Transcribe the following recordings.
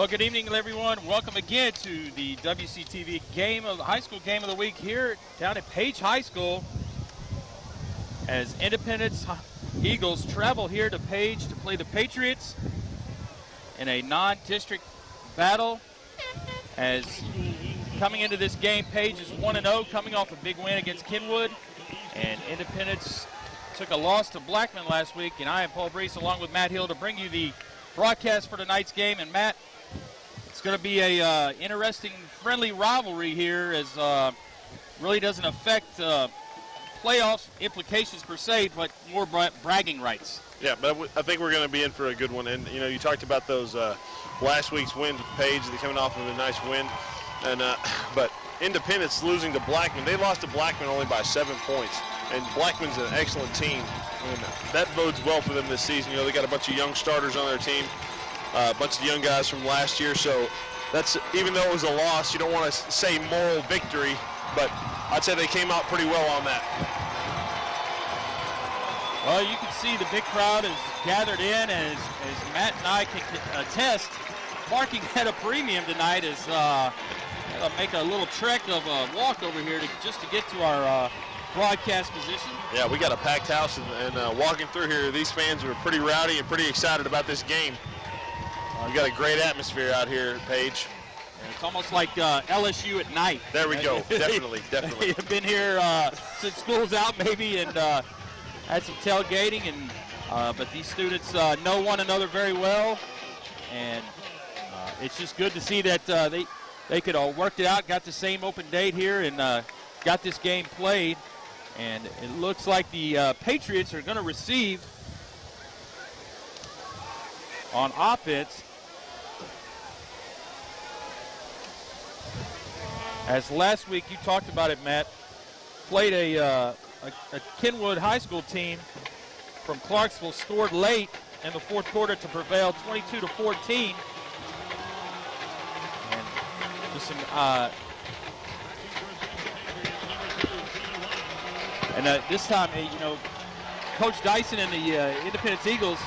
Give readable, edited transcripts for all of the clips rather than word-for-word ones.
Well, good evening, everyone. Welcome again to the WCTV high school game of the week here down at Page High School, as Independence Eagles travel here to Page to play the Patriots in a non-district battle. As coming into this game, Page is 1-0, coming off a big win against Kenwood, and Independence took a loss to Blackman last week. And I am Paul Brees, along with Matt Hill, to bring you the broadcast for tonight's game. And Matt, it's going to be a interesting, friendly rivalry here, as really doesn't affect playoffs implications per se, but more bragging rights. Yeah, but I think we're going to be in for a good one. And you know, you talked about those last week's wins with Page. They're coming off of a nice win, and but Independence losing to Blackman. They lost to Blackman only by 7 points, and Blackman's an excellent team, and that bodes well for them this season. You know, they got a bunch of young starters on their team. A bunch of young guys from last year, so that's, even though it was a loss, you don't want to say moral victory, but I'd say they came out pretty well on that. Well, you can see the big crowd is gathered in, as Matt and I can attest, parking at a premium tonight is make a little trek of a walk over here just to get to our broadcast position. Yeah, we got a packed house, and walking through here, these fans are pretty rowdy and pretty excited about this game. We got a great atmosphere out here at Page. And it's almost like LSU at night. There we go. Definitely. They've been here since school's out, maybe, and had some tailgating. And but these students know one another very well, and it's just good to see that they could all worked it out, got the same open date here, and got this game played. And it looks like the Patriots are going to receive on offense. As last week, you talked about it, Matt, played a Kenwood High School team from Clarksville, scored late in the fourth quarter to prevail 22-14. And just some, this time, you know, Coach Dyson and the Independence Eagles,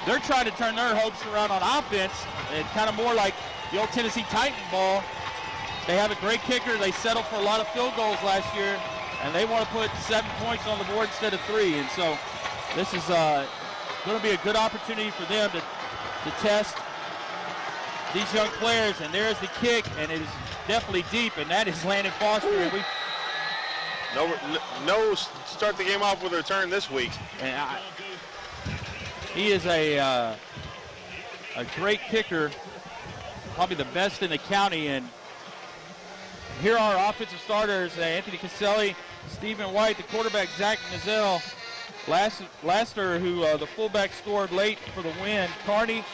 they're trying to turn their hopes around on offense, and kind of more like the old Tennessee Titan ball. They have a great kicker. They settled for a lot of field goals last year, and they want to put 7 points on the board instead of 3. And so this is going to be a good opportunity for them to test these young players. And there's the kick, and it is definitely deep, and that is Landon Foster. And no start the game off with a return this week. And he is a great kicker, probably the best in the county. And here are our offensive starters: Anthony Caselli, Stephen White, the quarterback Zach Mizell, Laster, who the fullback scored late for the win, Carney,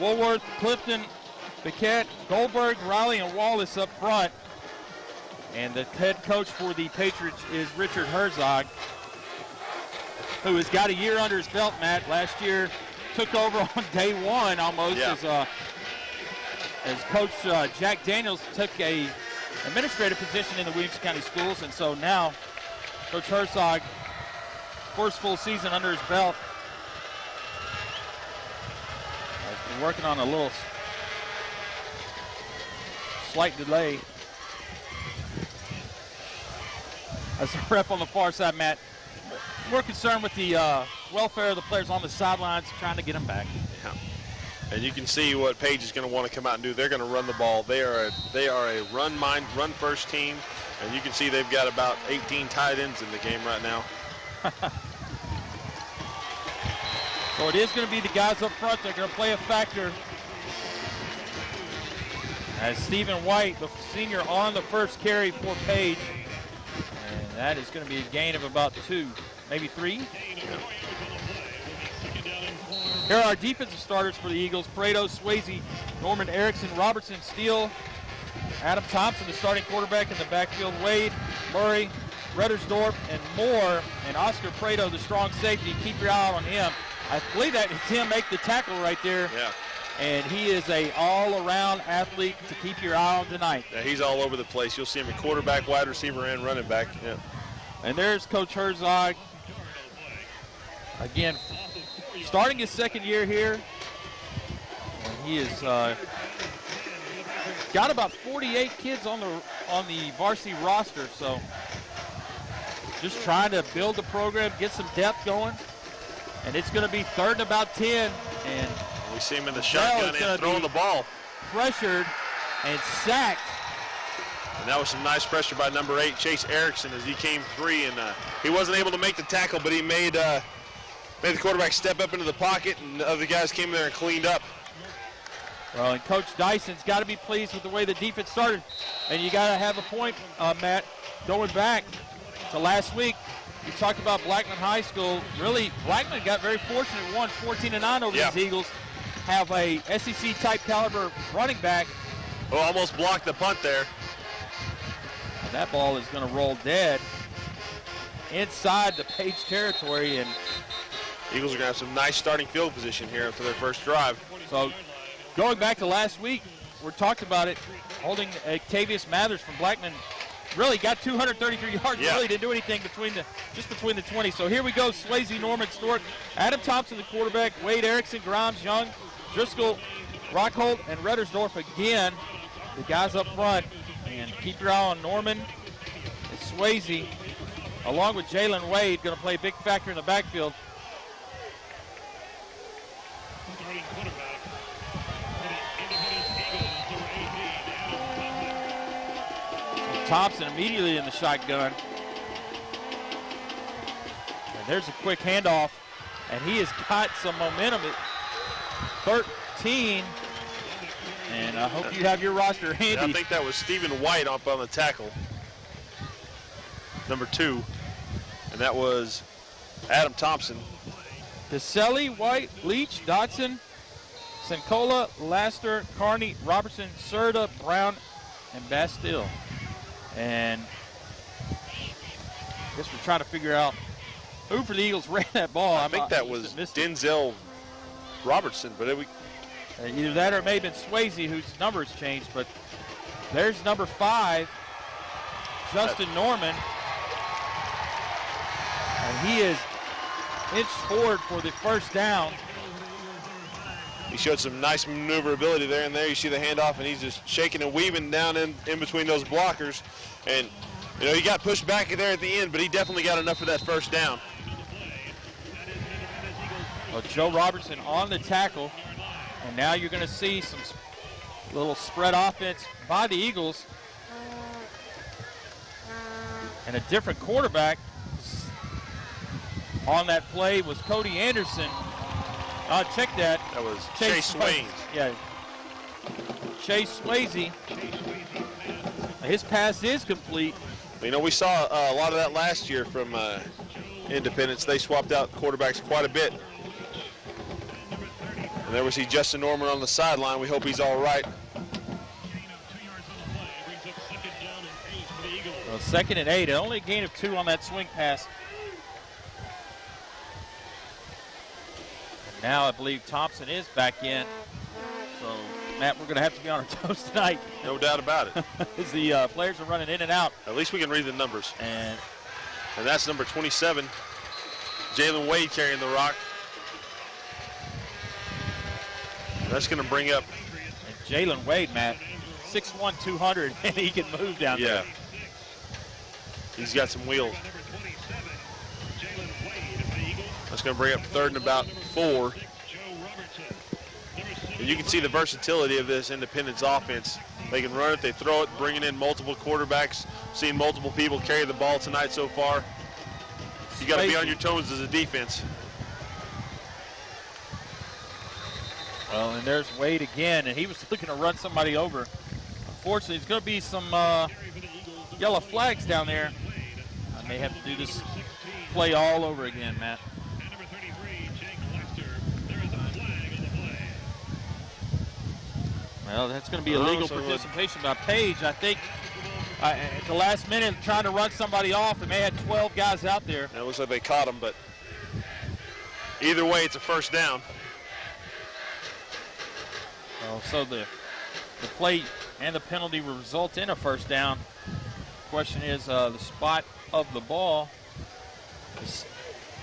Woolworth, Clifton, Paquette, Goldberg, Riley, and Wallace up front. And the head coach for the Patriots is Richard Herzog, who has got a year under his belt, Matt. Last year took over on day one almost, as Coach Jack Daniels took a administrative position in the Williamson County Schools, and so now Coach Herzog, first full season under his belt, has been working on a little slight delay. As the ref on the far side, Matt, more concerned with the welfare of the players on the sidelines, trying to get them back. Yeah. And you can see what Page is going to want to come out and do. They're going to run the ball. They are a run first team, and you can see they've got about 18 tight ends in the game right now. So it is going to be the guys up front that are going to play a factor. As Stephen White, the senior, on the first carry for Page, and that is going to be a gain of about 2, maybe 3. Yeah. Here are our defensive starters for the Eagles: Pareto, Swayze, Norman Erickson, Robertson, Steele, Adam Thompson, the starting quarterback in the backfield, Wade, Murray, Ruttersdorf, and Moore, and Oscar Pareto, the strong safety. Keep your eye on him. I believe that is him make the tackle right there. Yeah. And he is a all-around athlete to keep your eye on tonight. Yeah, he's all over the place. You'll see him at quarterback, wide receiver, and running back. Yeah. And there's Coach Herzog. Again, starting his second year here. And he is got about 48 kids on the varsity roster, so just trying to build the program, get some depth going, and it's going to be 3rd and about 10, and we see him in the shotgun and throwing the ball. Pressured and sacked. And that was some nice pressure by number 8, Chase Erickson, as he came free, and he wasn't able to make the tackle, but he made the quarterback step up into the pocket, and the other guys came there and cleaned up. Well, and Coach Dyson's got to be pleased with the way the defense started. And you got to have a point, Matt, going back to last week. You talked about Blackman High School. Really, Blackman got very fortunate, won 14-9 over these Eagles. Have a SEC-type caliber running back. Oh, almost blocked the punt there. And that ball is going to roll dead inside the Page territory. And Eagles are going to have some nice starting field position here for their first drive. So going back to last week, we talked about it, holding Octavius Mathers from Blackman. Really got 233 yards. Really didn't do anything just between the 20. So here we go. Swayze, Norman, Stork, Adam Thompson, the quarterback, Wade Erickson, Grimes, Young, Driscoll, Rockhold, and Reddersdorf again. The guys up front. And keep your eye on Norman and Swayze, along with Jalen Wade, going to play a big factor in the backfield. Thompson immediately in the shotgun. And there's a quick handoff, and he has got some momentum at 13. And I hope you have your roster handy. Yeah, I think that was Stephen White up on the tackle, number 2. And that was Adam Thompson. Caselli, White, Leach, Dodson, Sencola, Laster, Carney, Robertson, Serta, Brown, and Bastille. And I guess we're trying to figure out who for the Eagles ran that ball. I think that was Denzel Robertson, but either that or it may have been Swayze, whose number has changed. But there's number 5, Justin Norman. And he is inched forward for the first down. He showed some nice maneuverability there, and there you see the handoff, and he's just shaking and weaving down in between those blockers. And, you know, he got pushed back there at the end, but he definitely got enough for that first down. Well, Joe Robertson on the tackle. And now you're going to see some little spread offense by the Eagles. And a different quarterback on that play was Cody Anderson. Check that. That was Chase Swayze. Yeah. Chase Swayze. His pass is complete. You know, we saw a lot of that last year from Independence. They swapped out quarterbacks quite a bit. And there we see Justin Norman on the sideline. We hope he's all right. Well, 2nd and 8. Only a gain of 2 on that swing pass. And now I believe Thompson is back in. So, Matt, we're going to have to be on our toes tonight. No doubt about it. As the players are running in and out. At least we can read the numbers. And that's number 27, Jalen Wade carrying the rock. That's going to bring up Jalen Wade, Matt, 6'1", 200, and he can move down there. He's got some wheels. That's going to bring up 3rd and about 4. And you can see the versatility of this Independence offense. They can run it, they throw it, bringing in multiple quarterbacks, seeing multiple people carry the ball tonight so far. You got to be on your toes as a defense. Well, and there's Wade again, and he was looking to run somebody over. Unfortunately, there's going to be some yellow flags down there. I may have to do this play all over again, Matt. Well, that's going to be illegal participation by Page. I think at the last minute, trying to run somebody off, and they had 12 guys out there. And it looks like they caught him, but either way, it's a first down. Well, so the play and the penalty will result in a first down. Question is the spot of the ball.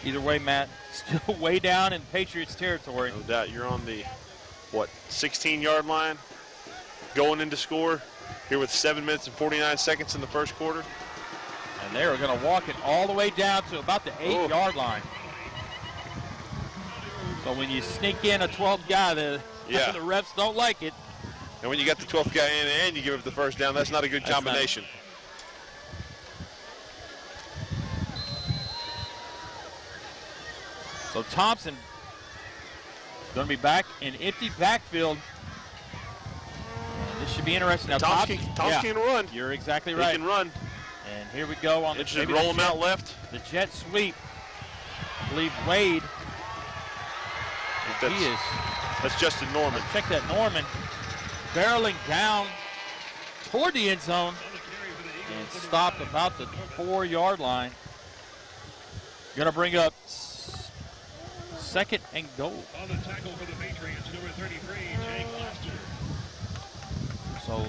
Either way, Matt, still way down in Patriots territory. No doubt. You're on the, 16-yard line? going into score here with 7 minutes and 49 seconds in the first quarter. And they are going to walk it all the way down to about the 8-yard line. So when you sneak in a 12th guy, the refs don't like it. And when you got the 12th guy in and you give up the first down, that's not a good combination. So Thompson going to be back in empty backfield. This should be interesting. Now Thompson can run. You're exactly right. He can run. And here we go on the roll him out left. The jet sweep. I believe Wade. That's Justin Norman. Check that, Norman barreling down toward the end zone and stopped about the 4-yard line. Going to bring up 2nd and goal. On the tackle for the Patriots, number 33, Jake Lester. So,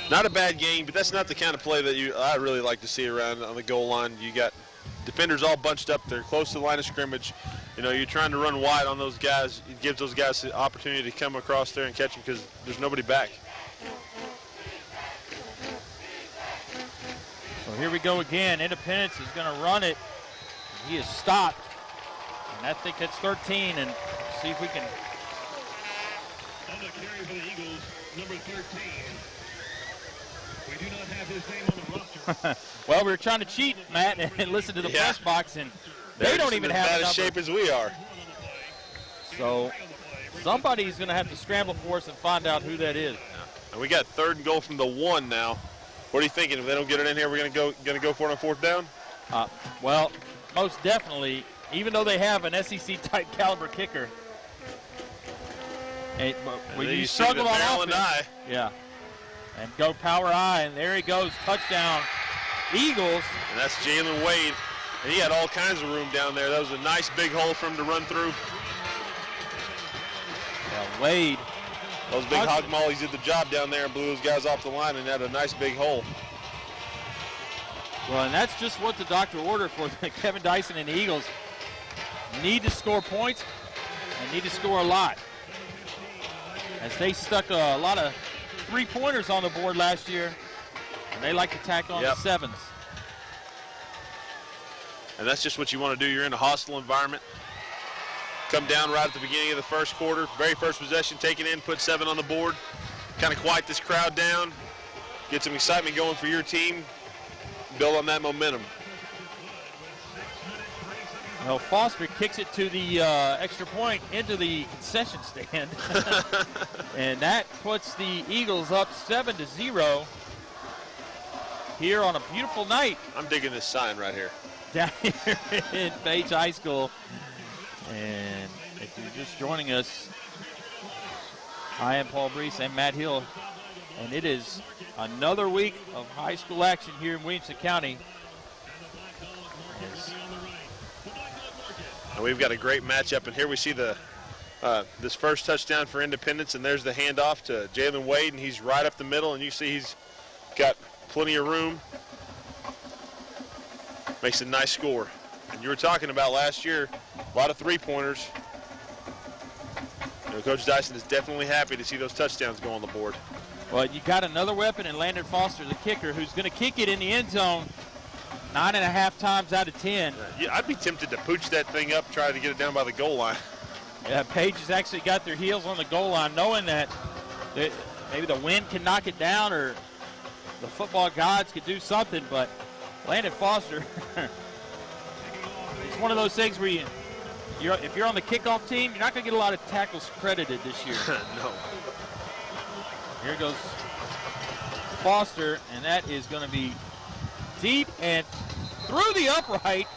not a bad game, but that's not the kind of play that I really like to see around on the goal line. You got defenders all bunched up there, close to the line of scrimmage. You know, you're trying to run wide on those guys. It gives those guys the opportunity to come across there and catch them because there's nobody back. So here we go again. Independence is going to run it. He is stopped. And I think that's 13. And see if we can. On the carry for the Eagles, number 13. We do not have his name on the roster. Well, we were trying to cheat, Matt, and listen to the press box, and they don't even have as shape as we are. So somebody's going to have to scramble for us and find out who that is. And we got 3rd and goal from the 1 now. What are you thinking? If they don't get it in here, we're going to go for it on 4th down? Well, most definitely. Even though they have an SEC type caliber kicker, when you struggle on offense, and go power I, and there he goes, touchdown, Eagles. And that's Jalen Wade, and he had all kinds of room down there. That was a nice big hole for him to run through. Yeah, Wade. Those big hog mollies did the job down there and blew those guys off the line and had a nice big hole. Well, and that's just what the doctor ordered for Kevin Dyson and the Eagles. Need to score points and need to score a lot. As they stuck a lot of 3-pointers on the board last year, and they like to tack on the 7s. And that's just what you want to do. You're in a hostile environment. Come down right at the beginning of the first quarter. Very first possession, take it in, put 7 on the board. Kind of quiet this crowd down. Get some excitement going for your team. Build on that momentum. Well, Foster kicks it to the extra point into the concession stand. And that puts the Eagles up 7-0 here on a beautiful night. I'm digging this sign right here. Down here in Page High School. And if you're just joining us, I am Paul Brees and Matt Hill. And it is another week of high school action here in Williamson County. And we've got a great matchup, and here we see the this first touchdown for Independence, and there's the handoff to Jalen Wade, and he's right up the middle, and you see he's got plenty of room. Makes a nice score. And you were talking about last year, a lot of 3-pointers. You know, Coach Dyson is definitely happy to see those touchdowns go on the board. Well, you got another weapon in Landon Foster, the kicker, who's going to kick it in the end zone 9.5 times out of 10. Yeah, I'd be tempted to pooch that thing up, try to get it down by the goal line. Yeah, Page has actually got their heels on the goal line, knowing that maybe the wind can knock it down or the football gods could do something, but Landon Foster, it's one of those things where if you're on the kickoff team, you're not going to get a lot of tackles credited this year. No. Here goes Foster, and that is going to be deep and through the upright.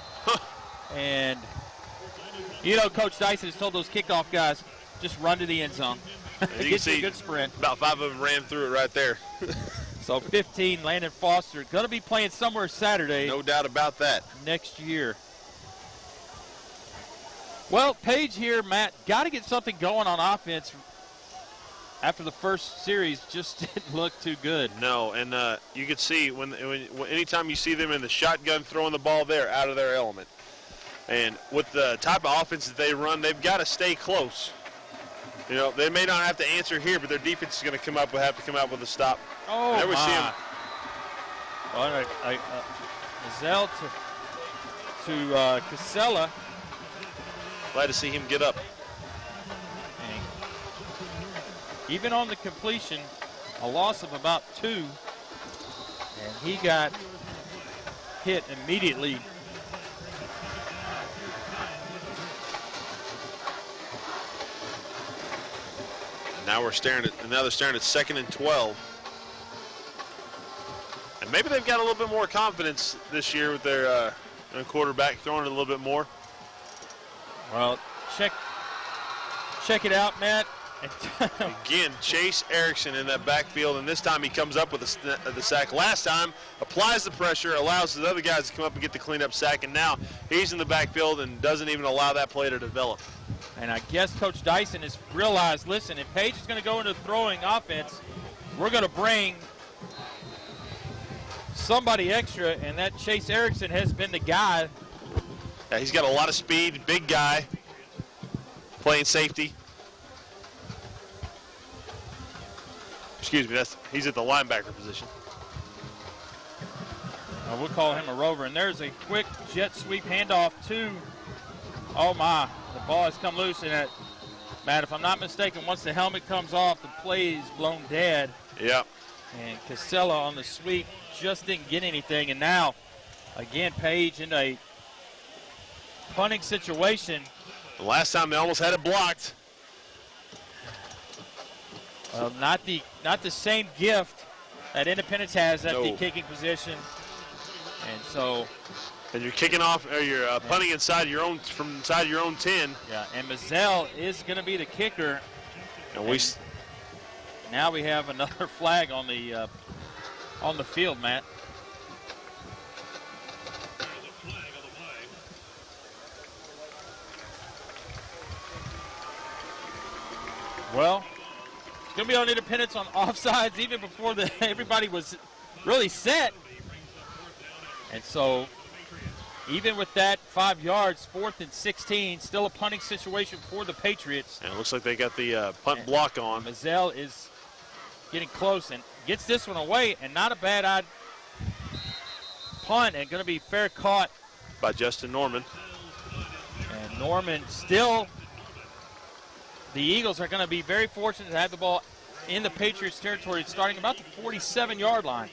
And, you know, Coach Dyson has told those kickoff guys, just run to the end zone. You can see a good sprint. About 5 of them ran through it right there. So 15, Landon Foster, going to be playing somewhere Saturday. No doubt about that. Next year. Well, Page here, Matt, got to get something going on offense. After the first series, just didn't look too good. No, and you can see when anytime you see them in the shotgun throwing the ball, they're out of their element. And with the type of offense that they run, they've got to stay close. You know, they may not have to answer here, but their defense is going to have to come up with a stop. Oh, there we see him. Well, Mazzell to Casella. Glad to see him get up. And even on the completion, a loss of about 2, and he got hit immediately. Now they're staring at 2nd and 12. And maybe they've got a little bit more confidence this year with their quarterback throwing it a little bit more. Well, check it out, Matt. Again, Chase Erickson in that backfield, and this time he comes up with the sack. Last time, applies the pressure, allows the other guys to come up and get the cleanup sack, and now he's in the backfield and doesn't even allow that play to develop. And I guess Coach Dyson has realized, listen, if Page is going to go into throwing offense, we're going to bring somebody extra, and that Chase Erickson has been the guy. Yeah, he's got a lot of speed, big guy, playing safety. Excuse me, he's at the linebacker position. We'll call him a rover. And there's a quick jet sweep handoff to, oh my, the ball has come loose. And Matt, if I'm not mistaken, once the helmet comes off, the play is blown dead. Yeah. And Casella on the sweep just didn't get anything. And now, again, Page in a punting situation. The last time they almost had it blocked. Well, not the same gift that Independence has at the kicking position, and so. And you're kicking off, or you're punting inside your own, from inside your own 10. Yeah, and Mazzell is going to be the kicker. And now we have another flag on the field, Matt. Well. Going to be on Independence on offsides even before everybody was really set. And so even with that 5 yards, 4th and 16, still a punting situation for the Patriots. And it looks like they got the punt block on. Mazzell is getting close and gets this one away, and not a bad punt, and going to be fair caught by Justin Norman. And Norman still. The Eagles are going to be very fortunate to have the ball in the Patriots' territory starting about the 47-yard line.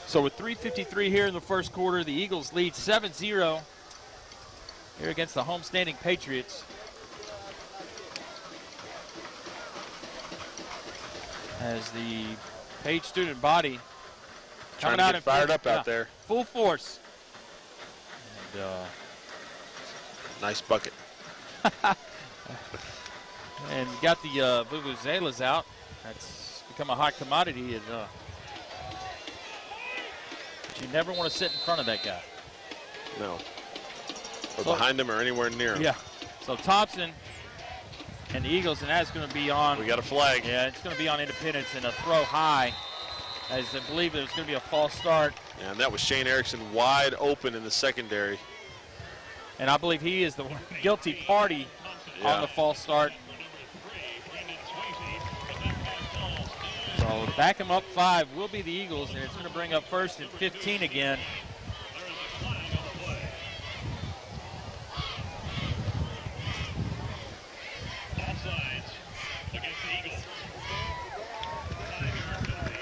So with 3:53 here in the first quarter, the Eagles lead 7-0 here against the homestanding Patriots. As the Page student body coming out and fired up out there. Full force. And, nice bucket. And got the vuvuzelas out. That's become a hot commodity. And, but you never want to sit in front of that guy. No. Or behind him or anywhere near him. Yeah. So Thompson and the Eagles, and that's going to be on. We got a flag. Yeah, it's going to be on Independence and a throw high, as I believe there's going to be a false start. And that was Shane Erickson wide open in the secondary. And I believe he is the guilty party on the false start. So back him up 5 will be the Eagles, and it's going to bring up 1st and 15 again. Offsides against the Eagles. 5-yard penalty.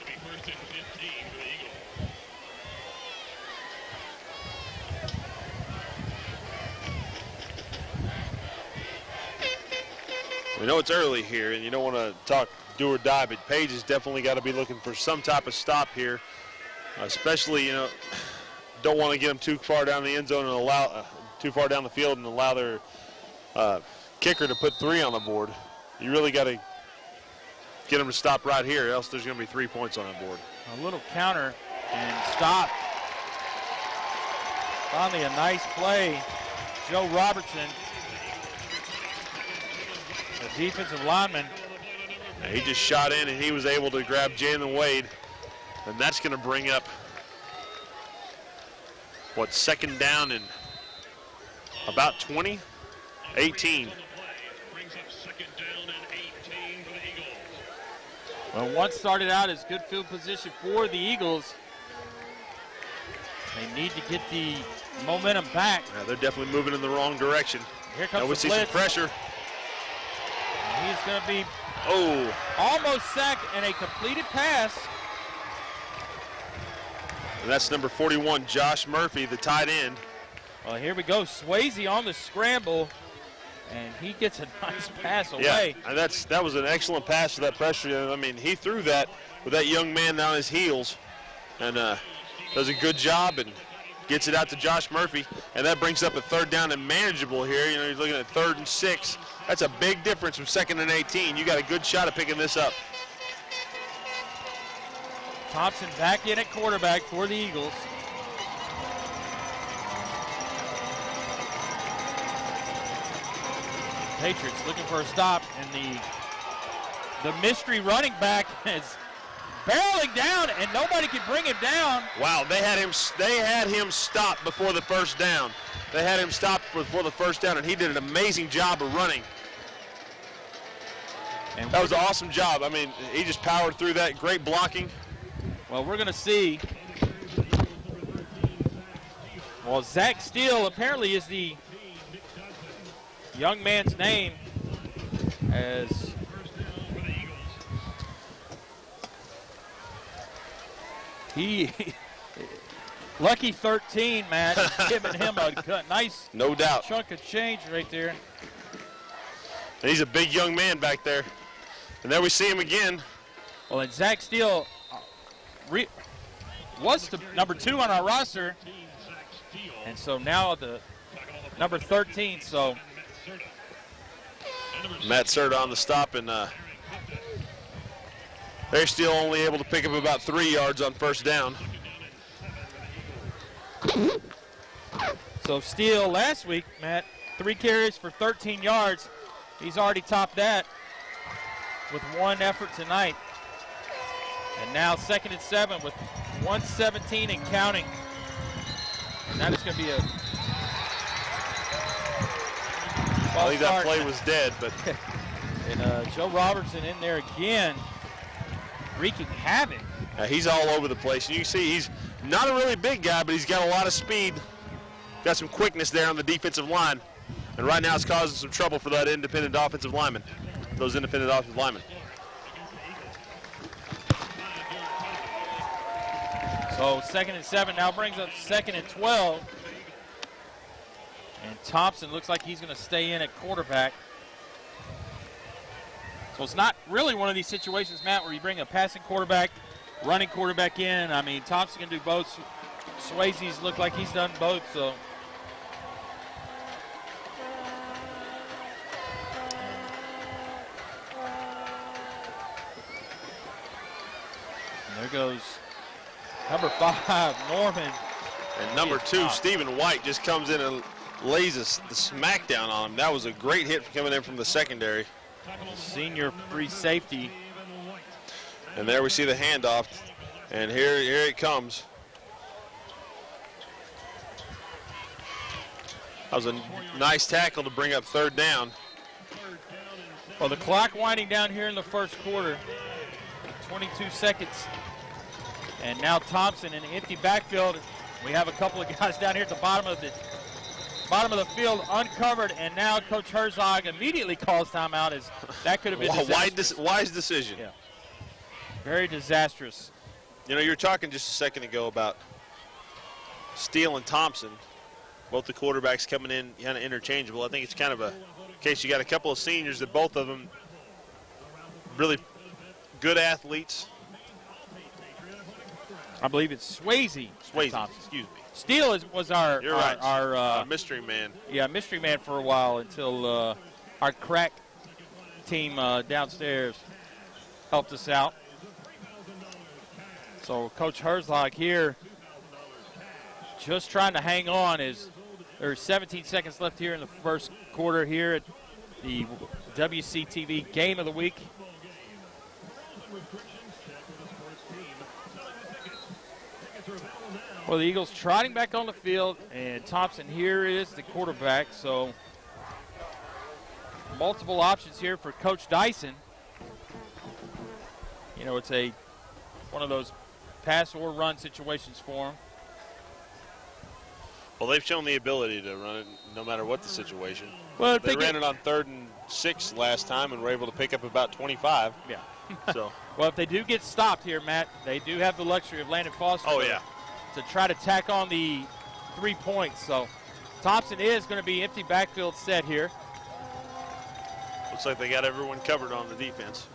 It'll be 1st and 15 for the Eagles. We know it's early here, and you don't want to talk do or die, but Page has definitely got to be looking for some type of stop here, especially, don't want to get them too far down the end zone and allow too far down the field and allow their kicker to put 3 on the board. You really got to get them to stop right here, else there's going to be 3 points on the board. A little counter and stop. Finally a nice play. Joe Robertson, the defensive lineman. And he just shot in and he was able to grab Jalen Wade. And that's going to bring up, 2nd down and About 20, 18. Well, one started out as good field position for the Eagles. They need to get the momentum back. Yeah, they're definitely moving in the wrong direction. Here comes now we the see blitz. some pressure. He's going to be almost sacked and a completed pass. And that's number 41, Josh Murphy, the tight end. Well, here we go. Swayze on the scramble, and he gets a nice pass away. Yeah, and that was an excellent pass for that pressure. I mean, he threw that with that young man on his heels, and does a good job and gets it out to Josh Murphy, and that brings up a third down and manageable here. You know, you're looking at 3rd and 6. That's a big difference from 2nd and 18. You got a good shot at picking this up. Thompson back in at quarterback for the Eagles. Patriots looking for a stop, and the mystery running back is barreling down, and nobody can bring him down. Wow, they had him stopped before the first down. They had him stopped before the first down, and he did an amazing job of running. And that was an awesome job. I mean, he just powered through that. Great blocking. Well, we're going to see. Well, Zach Steele apparently is the young man's name, as he lucky 13, Matt, giving him a nice no doubt chunk of change right there. And he's a big young man back there. And there we see him again. Well, and Zach Steele was the number 2 on our roster, and so now the number 13. So Matt Serta on the stop, and they're still only able to pick up about 3 yards on first down. So Steele last week, Matt, 3 carries for 13 yards. He's already topped that with 1 effort tonight. And now 2nd and 7 with 1:17 and counting. And that is going to be a I think that play was dead, but and Joe Robertson in there again, wreaking havoc. He's all over the place. And you can see he's not a really big guy, but he's got a lot of speed. Got some quickness there on the defensive line. And right now it's causing some trouble for that independent offensive lineman, those independent offensive linemen. So 2nd and 7 now brings up 2nd and 12. And Thompson looks like he's going to stay in at quarterback. So it's not really one of these situations, Matt, where you bring a passing quarterback, running quarterback in. I mean, Thompson can do both. Swayze's look like he's done both, so. And there goes number 5, Norman. And number 2, Stephen White, just comes in and lays the smackdown on him. That was a great hit coming in from the secondary. Senior free safety. And there we see the handoff. And here it comes. That was a nice tackle to bring up 3rd down. Well, the clock winding down here in the first quarter. 22 seconds. And now Thompson in the empty backfield. We have a couple of guys down here at the bottom of the field uncovered, and now Coach Herzog immediately calls timeout, as that could have been wise decision. Yeah. Very disastrous. You know, you were talking just a second ago about Steele and Thompson, both the quarterbacks coming in kind of interchangeable. I think it's kind of a case you got a couple of seniors that both of them really good athletes. I believe it's Swayze. Thompson, excuse me. Steele was our mystery man. Yeah, mystery man for a while until our crack team downstairs helped us out. So Coach Herzog here just trying to hang on as there's 17 seconds left here in the first quarter here at the WCTV Game of the Week. Well, the Eagles trotting back on the field, and Thompson here is the quarterback. So multiple options here for Coach Dyson. You know, it's one of those pass or run situations for him. Well, they've shown the ability to run it no matter what the situation. Well, they ran it on 3rd and 6 last time and were able to pick up about 25. Yeah. So. Well, if they do get stopped here, Matt, they do have the luxury of Landon Foster. Oh, yeah. To try to tack on the 3 points. So Thompson is going to be empty backfield set here. Looks like they got everyone covered on the defense.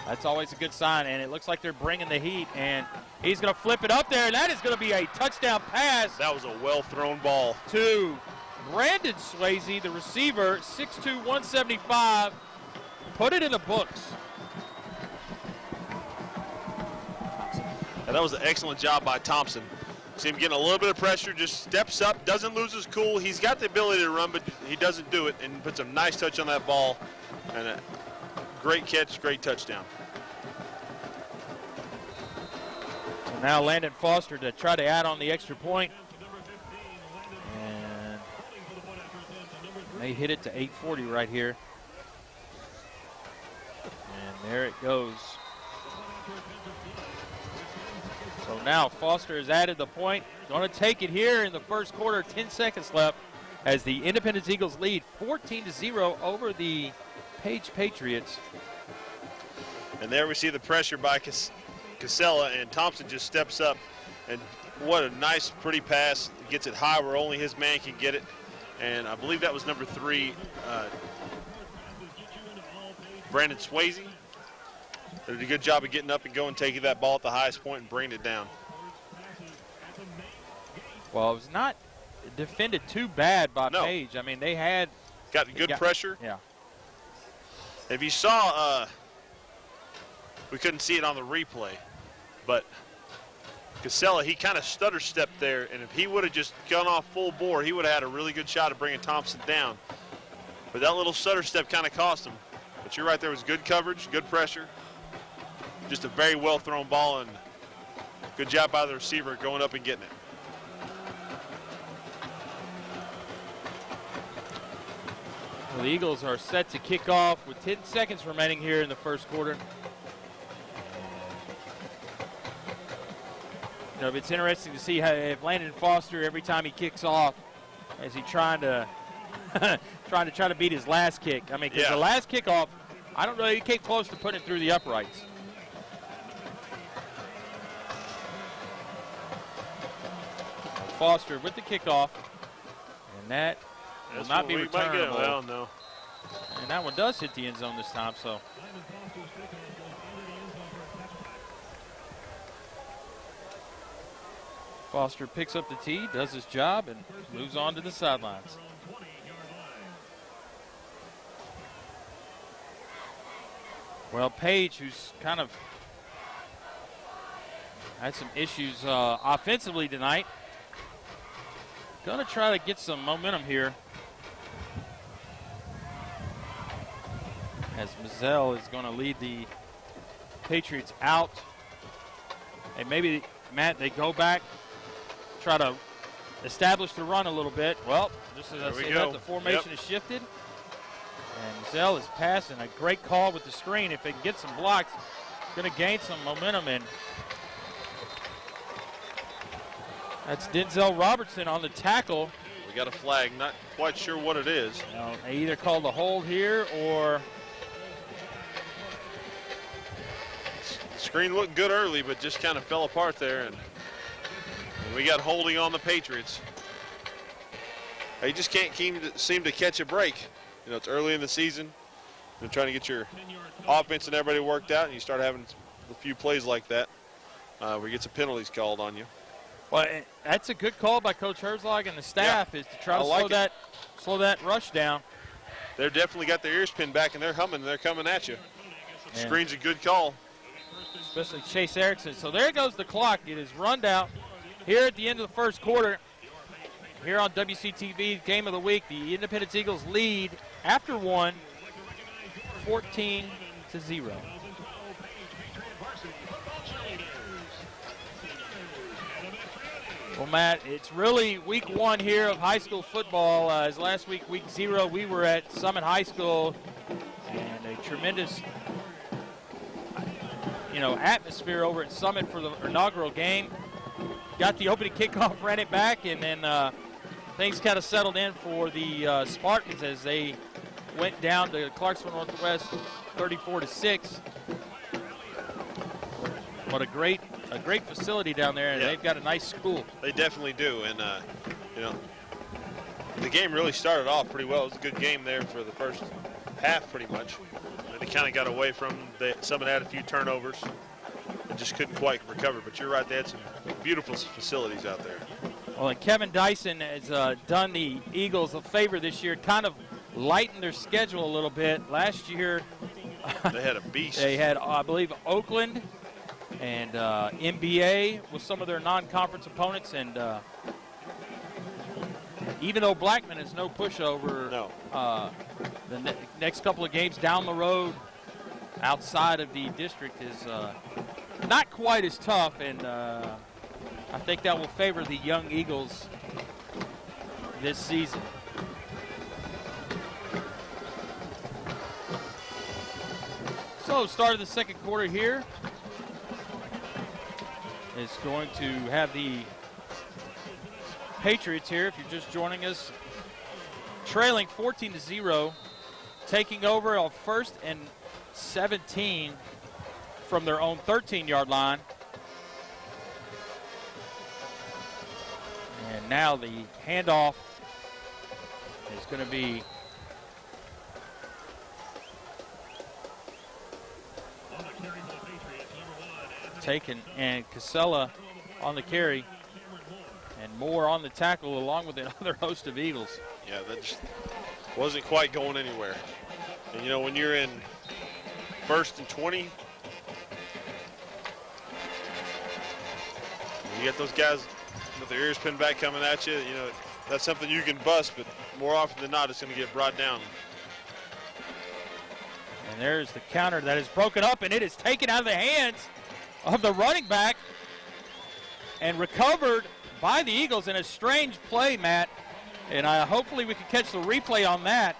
That's always a good sign, and it looks like they're bringing the heat, and he's going to flip it up there, and that is going to be a touchdown pass. That was a well-thrown ball. To Brandon Swayze, the receiver, 6'2", 175. Put it in the books. And that was an excellent job by Thompson. See him getting a little bit of pressure, just steps up, doesn't lose his cool. He's got the ability to run, but he doesn't do it, and puts a nice touch on that ball. And a great catch, great touchdown. So now Landon Foster to try to add on the extra point. And they hit it to 8:40 right here. And there it goes. So now Foster has added the point. Going to take it here in the first quarter, 10 seconds left, as the Independence Eagles lead 14-0 over the Page Patriots. And there we see the pressure by Casella, and Thompson just steps up. And what a nice, pretty pass. Gets it high where only his man can get it. And I believe that was number 3, Brandon Swayze. They did a good job of getting up and going, taking that ball at the highest point and bringing it down. Well, it was not defended too bad by Page. I mean, they had got good pressure. Yeah. If you saw, we couldn't see it on the replay, but Casella, he kind of stutter stepped there, and if he would have just gone off full bore, he would have had a really good shot at bringing Thompson down. But that little stutter step kind of cost him. But you're right, there was good coverage, good pressure. Just a very well thrown ball, and good job by the receiver going up and getting it. Well, the Eagles are set to kick off with 10 seconds remaining here in the first quarter. You know, it's interesting to see how if Landon Foster, every time he kicks off, is he trying to try to beat his last kick. I mean, because the last kickoff, I don't know, he came close to putting it through the uprights. Foster with the kickoff, and that will not be returnable. Well, no. And that one does hit the end zone this time, so. Foster picks up the tee, does his job, and moves on to the sidelines. Well, Page, who's kind of had some issues offensively tonight, going to try to get some momentum here. As Mazzell is going to lead the Patriots out. And maybe, Matt, they go back, try to establish the run a little bit. Well, just as I say that, the formation is shifted. And Mazzell is passing. A great call with the screen. If they can get some blocks, going to gain some momentum. And that's Denzel Robertson on the tackle. We got a flag. Not quite sure what it is. You know, they either called a hold here or... Screen looked good early, but just kind of fell apart there. And we got holding on the Patriots. They just can't seem to catch a break. You know, it's early in the season. You're trying to get your offense and everybody worked out, and you start having a few plays like that where you get some penalties called on you. Well, that's a good call by Coach Herzog and the staff is to try to slow that rush down. They've definitely got their ears pinned back, and they're humming. They're coming at you. Screen's a good call. Especially Chase Erickson. So there goes the clock. It is run down here at the end of the first quarter. Here on WCTV, Game of the Week, the Independence Eagles lead after one, 14-0. Well, Matt, it's really week 1 here of high school football. As last week, week 0, we were at Summit High School, and a tremendous, atmosphere over at Summit for the inaugural game. Got the opening kickoff, ran it back, and then things kind of settled in for the Spartans as they went down to Clarksville Northwest 34-6. What a great facility down there, and they've got a nice school. They definitely do, and the game really started off pretty well. It was a good game there for the first half, pretty much. And they kind of got away from Summit had a few turnovers and just couldn't quite recover. But you're right, they had some beautiful facilities out there. Well, and Kevin Dyson has done the Eagles a favor this year, kind of lightened their schedule a little bit. Last year, they had a beast. They had, I believe, Oakland and NBA with some of their non-conference opponents, and even though Blackman is no pushover, the next couple of games down the road outside of the district is not quite as tough, and I think that will favor the young Eagles this season. So, start of the second quarter here. Is going to have the Patriots here, if you're just joining us, trailing 14-0, taking over on 1st and 17 from their own 13-yard line. And now the handoff is going to be taken, and Casella on the carry, and Moore on the tackle, along with another host of Eagles. Yeah, that just wasn't quite going anywhere. And when you're in 1st and 20, you get those guys with their ears pinned back coming at you, that's something you can bust, but more often than not, it's going to get brought down. And there's the counter that is broken up, and it is taken out of the hands of the running back and recovered by the Eagles in a strange play, Matt. And hopefully we can catch the replay on that,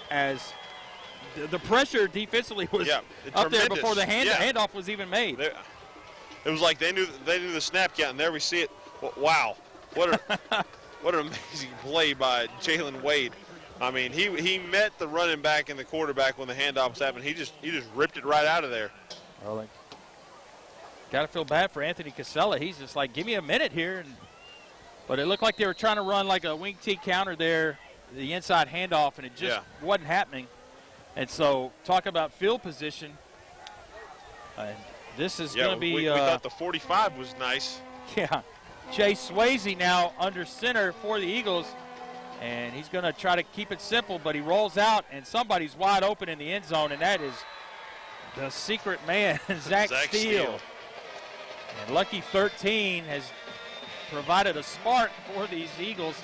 as the pressure defensively was up there before the handoff was even made. It was like they knew the snap count, and there we see it. Wow, what an amazing play by Jalen Wade. I mean, he met the running back and the quarterback when the handoff was happening. He just ripped it right out of there. Well, got to feel bad for Anthony Casella. He's just like, give me a minute here. But it looked like they were trying to run like a wing T counter there, the inside handoff, and it just wasn't happening. And so, talk about field position. This is going to be. We thought the 45 was nice. Yeah. Jay Swayze now under center for the Eagles. And he's going to try to keep it simple, but he rolls out, and somebody's wide open in the end zone, and that is the secret man, Zach Steele. And Lucky 13 has provided a spark for these Eagles.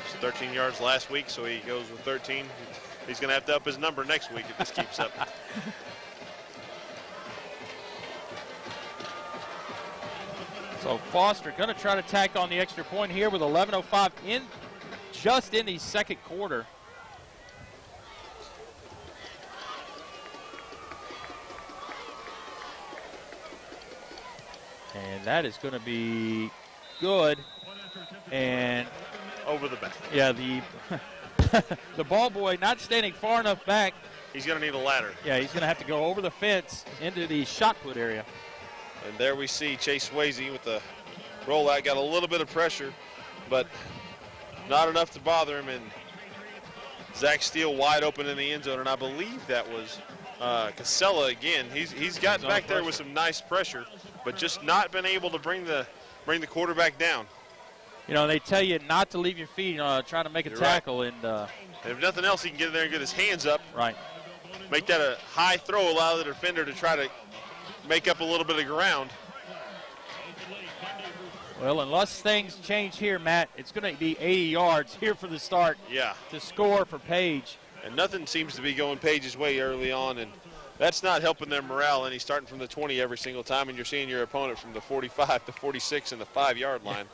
It's 13 yards last week, so he goes with 13. He's going to have to up his number next week if this keeps up. So Foster going to try to tack on the extra point here with 11:05 just in the second quarter. And that is going to be good. And over the back. Yeah, the ball boy not standing far enough back. He's going to need a ladder. Yeah, he's going to have to go over the fence into the shot put area. And there we see Chase Swayze with the rollout. Got a little bit of pressure, but not enough to bother him. And Zach Steele wide open in the end zone. And I believe that was Casella again. He's gotten back there with some nice pressure, but just not been able to bring the quarterback down. They tell you not to leave your feet trying to make a tackle. Right. And if nothing else, he can get in there and get his hands up. Right. Make that a high throw, allow the defender to try to make up a little bit of ground. Well, unless things change here, Matt, it's going to be 80 yards here for the start. Yeah. To score for Page. And nothing seems to be going Page's way early on. And That's not helping their morale any, starting from the 20 every single time, and you're seeing your opponent from the 45 to 46 in the 5-yard line.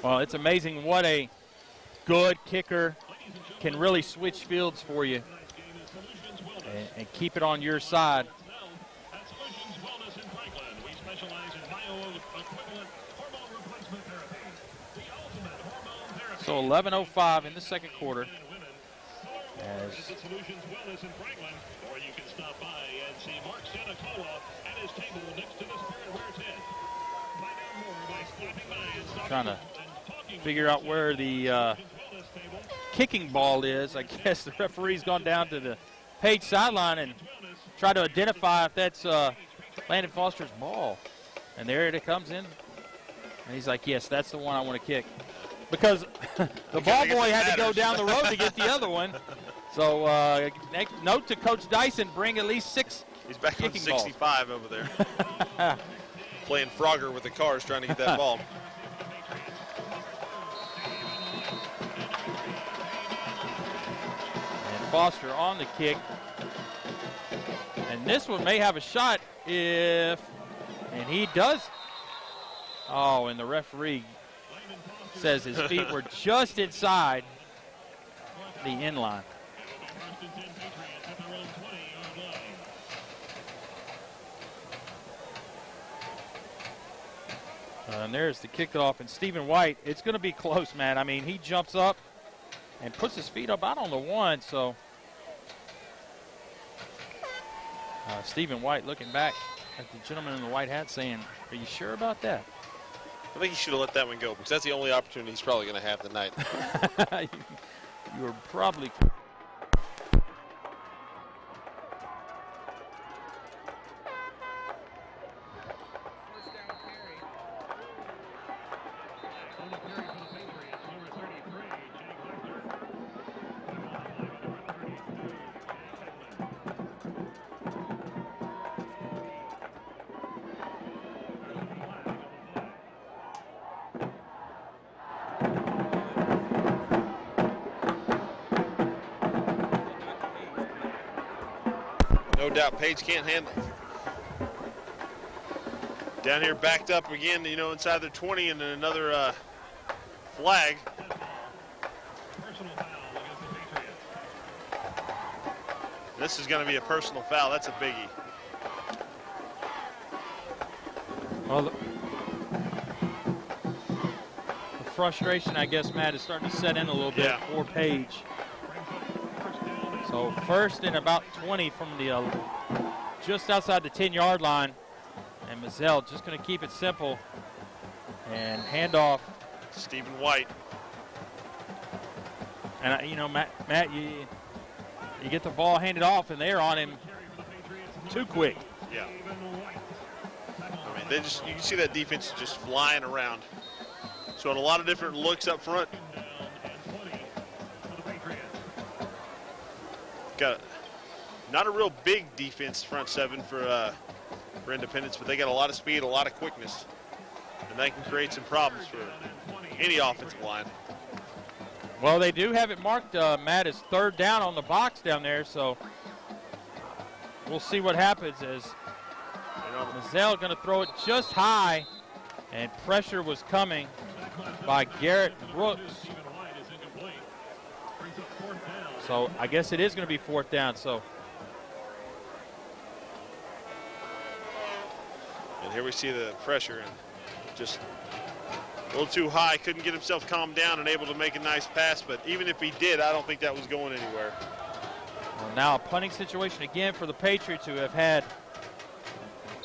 Well, it's amazing what a good kicker can really switch fields for you and keep it on your side. So 11:05 in the second quarter. As Solutions Wellness in Franklin, or you can stop by and see Mark Santacola at his table next to the Spirit Wear tent. Find out more by stopping by and trying to figure out where the kicking ball is. I guess the referee's gone down to the Page sideline and try to identify if that's Landon Foster's ball. And there it comes in. And he's like, yes, that's the one I want to kick. Because the ball boy had to go down the road to get the other one. So note to Coach Dyson, bring at least 6 He's back on kicking 65 balls over there. Playing Frogger with the cars, trying to get that ball. And Foster on the kick. And this one may have a shot and he does. Oh, and the referee says his feet were just inside the end line. And there's the kickoff, and Stephen White, it's going to be close, man. I mean, he jumps up and puts his feet up out on the one, so Stephen White looking back at the gentleman in the white hat saying, are you sure about that? I think he should have let that one go because that's the only opportunity he's probably going to have tonight. You were probably. No doubt Page can't handle it. Down here backed up again, you know, inside their 20, and then another flag. This is going to be a personal foul. That's a biggie. Well, the frustration, I guess, Matt, is starting to set in a little bit for Page. So first and about 20 from the just outside the 10-yard line, and Mazzell just going to keep it simple and hand off. Stephen White. And you know, Matt, you get the ball handed off, and they're on him too quick. Yeah. I mean, you can see that defense just flying around. So a lot of different looks up front. Got not a real big defense front seven for Independence, but they got a lot of speed, a lot of quickness, and that can create some problems for any offensive line. Well, they do have it marked, Matt, as third down on the box down there, so we'll see what happens as Mazzell going to throw it just high, and pressure was coming by Garrett Brooks. So I guess it is going to be fourth down. So. And here we see the pressure and just a little too high. Couldn't get himself calmed down and able to make a nice pass. But even if he did, I don't think that was going anywhere. Well, now a punting situation again for the Patriots, who have had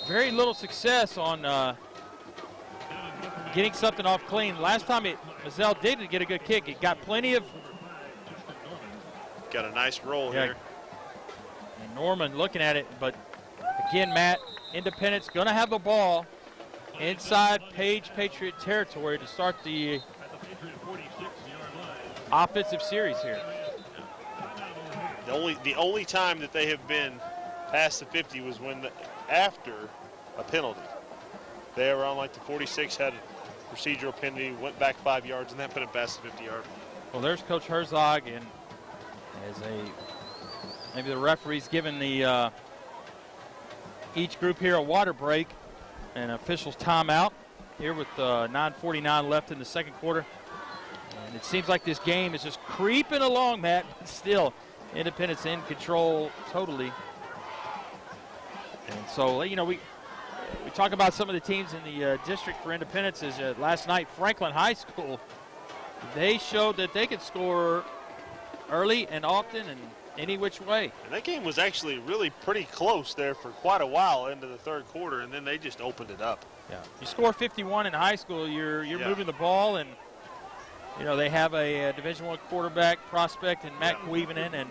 very little success on getting something off clean. Last time Mazzell didn't get a good kick. It got plenty of. Got a nice roll here. And Norman looking at it, but again, Matt, Independence going to have the ball inside Page Patriot territory to start the offensive series here. The only time that they have been past the 50 was when after a penalty. They were on like the 46, had a procedural penalty, went back 5 yards, and then put it past the 50-yard line. Well, there's Coach Herzog, and as Maybe the referee's giving the each group here a water break and officials timeout here with 9:49 left in the second quarter. And it seems like this game is just creeping along, Matt. Still, Independence in control totally. And so, you know, we talk about some of the teams in the district for Independence. Is last night Franklin High School, they showed that they could score early and often and any which way. And that game was actually really pretty close there for quite a while into the third quarter, and then they just opened it up. Yeah, you score 51 in high school, you're moving the ball, and you know they have a Division I quarterback prospect in Matt Cuevinen, and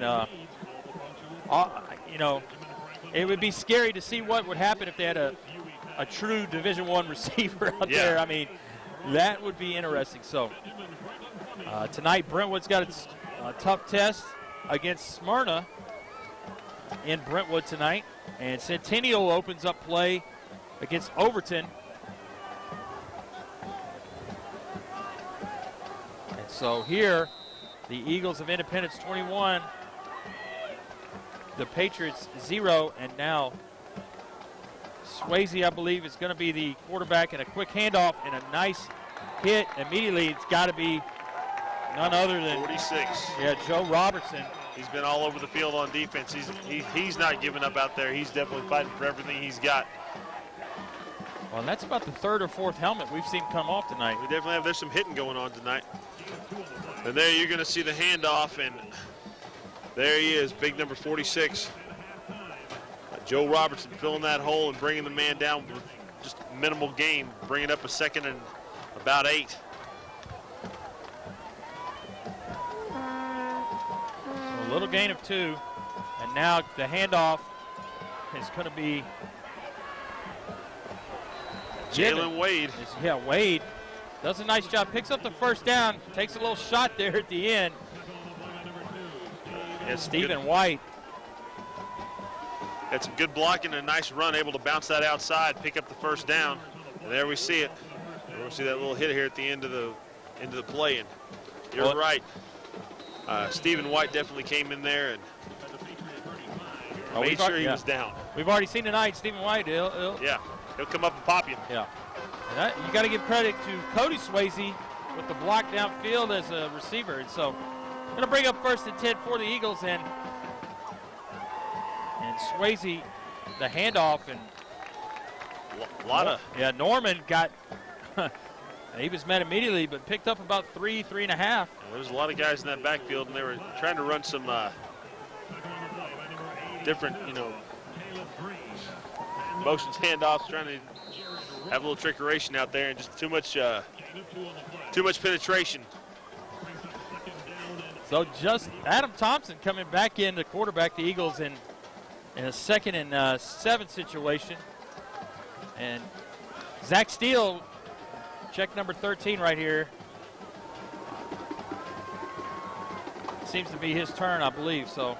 you know it would be scary to see what would happen if they had a true Division I receiver out there. I mean, that would be interesting. So tonight Brentwood's got a tough test against Smyrna in Brentwood tonight, and Centennial opens up play against Overton. And so here, the Eagles of Independence 21, the Patriots 0, and now Swayze, I believe, is going to be the quarterback, and a quick handoff and a nice hit. Immediately, it's got to be none other than 46. Yeah, Joe Robertson. He's been all over the field on defense. He's not giving up out there. He's definitely fighting for everything he's got. Well, and that's about the third or fourth helmet we've seen come off tonight. We definitely have. There's some hitting going on tonight. And there you're going to see the handoff, and there he is, big number 46. Joe Robertson filling that hole and bringing the man down with just minimal gain, bringing up a second and about 8. A little gain of 2, and now the handoff is going to be Jalen Wade. Yeah, Wade does a nice job, picks up the first down, takes a little shot there at the end. Yeah, Stephen White. Had some good blocking and a nice run, able to bounce that outside, pick up the first down. And there we see it. We see that little hit here at the end of the play. And you're right. Stephen White definitely came in there and made sure he was down. We've already seen tonight, Stephen White. He'll come up and pop you. Yeah. And you got to give credit to Cody Swayze with the block downfield as a receiver. And so, going to bring up 1st and 10 for the Eagles, and Swayze, the handoff, and a lot of Norman got. He was met immediately, but picked up about 3.5. There was a lot of guys in that backfield, and they were trying to run some different, motions, handoffs, trying to have a little trickeration out there, and just too much penetration. So just Adam Thompson coming back in to quarterback the Eagles in a 2nd and 7 situation, and Zach Steele. Check number 13 right here. Seems to be his turn, I believe. So,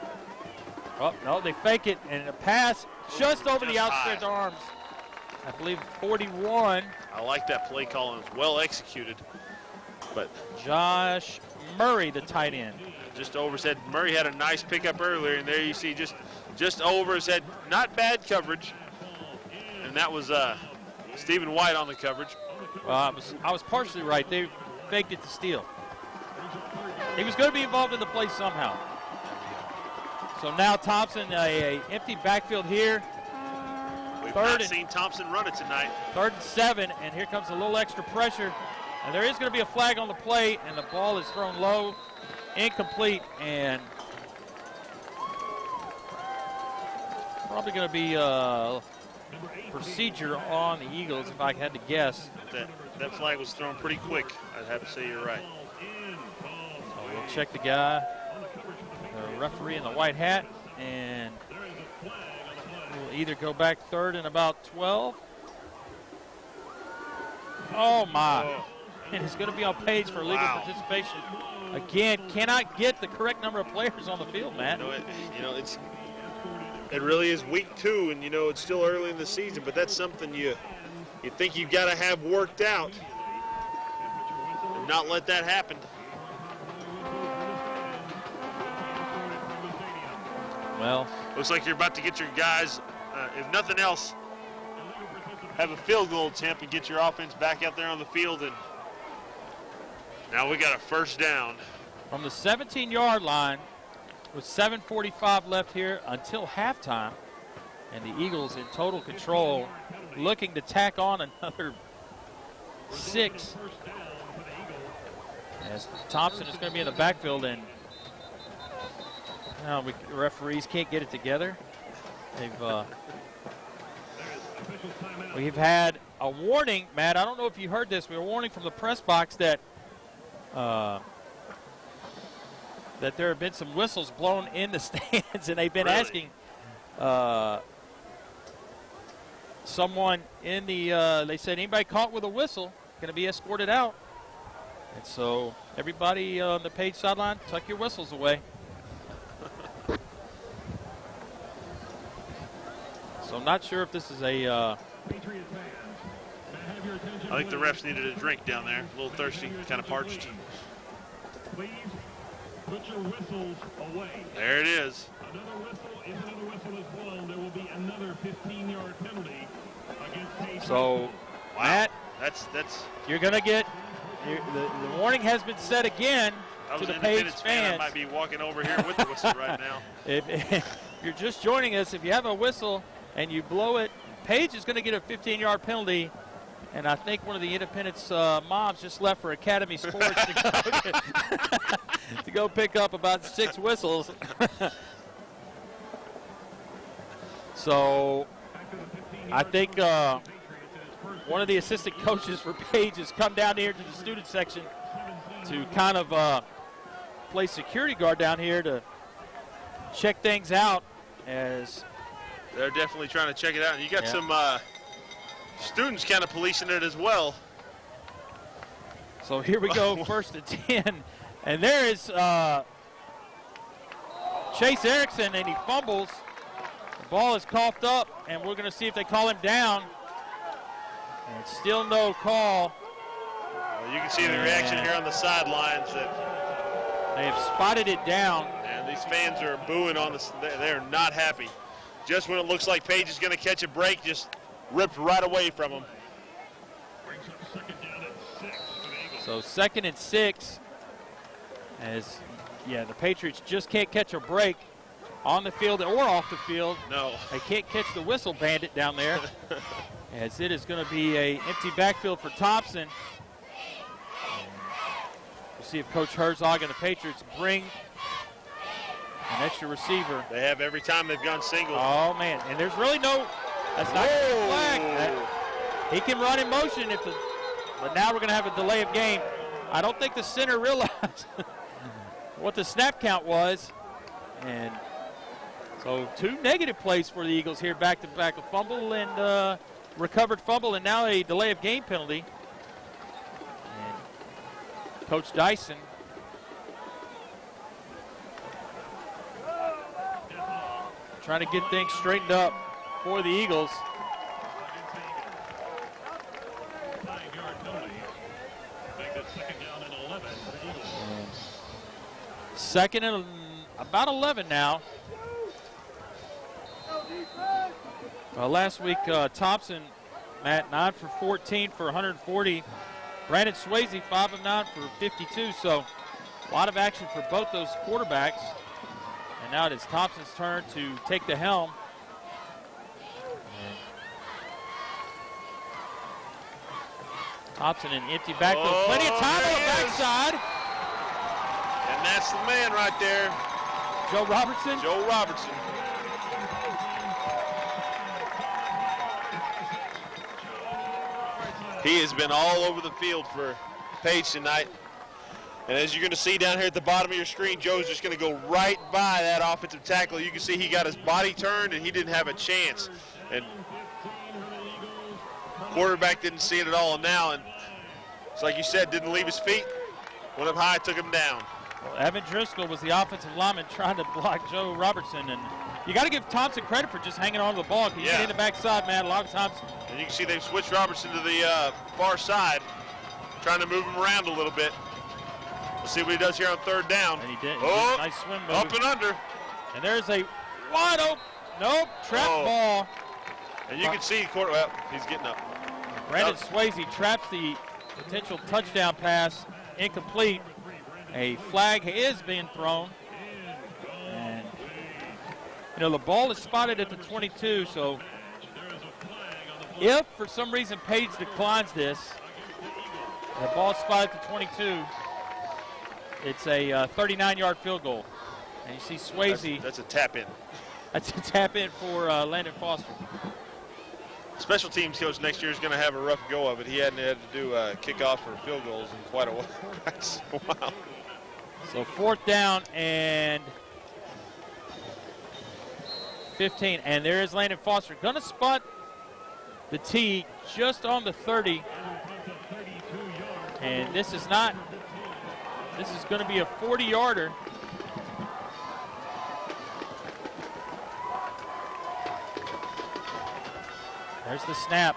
oh, no, they fake it, and a pass just over the outstretched arms. I believe 41. I like that play call, and it's well executed. But Josh Murray, the tight end. Just over his head. Murray had a nice pickup earlier, and there you see just over his head. Not bad coverage. And that was Stephen White on the coverage. Well, I was partially right. They faked it to Steele. He was going to be involved in the play somehow. So now Thompson, a empty backfield here. We've not seen Thompson run it tonight. 3rd and 7, and here comes a little extra pressure. And there is going to be a flag on the play, and the ball is thrown low, incomplete, and probably going to be procedure on the Eagles, if I had to guess. That flag was thrown pretty quick. I'd have to say you're right. So we'll check the guy, the referee in the white hat, and we'll either go back 3rd and about 12. Oh, my. Oh. And it's going to be on page for legal participation. Again, cannot get the correct number of players on the field, Matt. It really is week 2, and it's still early in the season, but that's something you think you've got to have worked out and not let that happen. Well, looks like you're about to get your guys, if nothing else, have a field goal attempt and get your offense back out there on the field. And now we got a first down. From the 17-yard line with 7:45 left here until halftime. And the Eagles in total control, looking to tack on another 6. As Thompson is going to be in the backfield, and the referees can't get it together. We've had a warning, Matt. I don't know if you heard this. We were warning from the press box that that there have been some whistles blown in the stands, and they've been asking someone in the. They said anybody caught with a whistle going to be escorted out. And so everybody on the Page sideline, tuck your whistles away. So I'm not sure if this is a. I think the refs needed a drink down there. A little thirsty, kind of parched. Please put your whistles away. There it is. Another whistle. If another whistle is blown, there will be another 15-yard penalty against Page. So, wow. Matt, that's you're going to get. The warning has been set again to the Page fans. I might be walking over here with the whistle right now. If you're just joining us, if you have a whistle and you blow it, Page is going to get a 15-yard penalty. And I think one of the Independence moms just left for Academy Sports to go pick up about 6 whistles. So I think one of the assistant coaches for Page has come down here to the student section to kind of play security guard down here to check things out. As they're definitely trying to check it out. And you got some students kind of policing it as well. So here we go, 1st and 10. And there is Chase Erickson, and he fumbles. The ball is coughed up, and we're going to see if they call him down. And still no call. Well, you can see the reaction here on the sidelines that they have spotted it down. And these fans are booing on this. They're not happy. Just when it looks like Page is going to catch a break, just ripped right away from him. So 2nd and 6. As the Patriots just can't catch a break on the field or off the field. No. They can't catch the whistle bandit down there. As it is going to be an empty backfield for Thompson. We'll see if Coach Herzog and the Patriots bring an extra receiver. They have every time they've gone single. Oh, man. And there's really no, that's not a flag. He can run in motion, but now we're going to have a delay of game. I don't think the center realized what the snap count was. And so 2 negative plays for the Eagles here, back-to-back, a fumble and recovered fumble, and now a delay of game penalty. And Coach Dyson trying to get things straightened up for the Eagles. Second and about 11 now. Last week, Thompson, Matt, 9 for 14 for 140. Brandon Swayze, 5 of 9 for 52. So a lot of action for both those quarterbacks. And now it is Thompson's turn to take the helm. Thompson in empty backfield. Plenty of time on the backside. And that's the man right there. Joe Robertson. Joe Robertson. He has been all over the field for Page tonight. And as you're going to see down here at the bottom of your screen, Joe's just going to go right by that offensive tackle. You can see he got his body turned and he didn't have a chance. And quarterback didn't see it at all. And now, and it's like you said, didn't leave his feet. Went up high, took him down. Well, Evan Driscoll was the offensive lineman trying to block Joe Robertson. And you got to give Thompson credit for just hanging on to the ball. He get in the backside, man, a lot of times. And you can see they've switched Robertson to the far side, trying to move him around a little bit. We'll see what he does here on 3rd down. And he did. Oh, nice swim move. Up and under. And there's a wide open. Nope, trap ball. And you can see, well, he's getting up. Brandon Swayze traps the potential touchdown pass, incomplete. A flag is being thrown. And, you know, the ball is spotted at the 22, so if for some reason Page declines this, the ball spotted at the 22, it's a 39-yard field goal. And you see Swayze. That's a tap in. That's a tap in for Landon Foster. Special teams coach next year is going to have a rough go of it. He hadn't had to do kickoffs for field goals in quite a while. Wow. So 4th down and 15. And there is Landon Foster. Going to spot the tee just on the 30. And this is going to be a 40-yarder. There's the snap.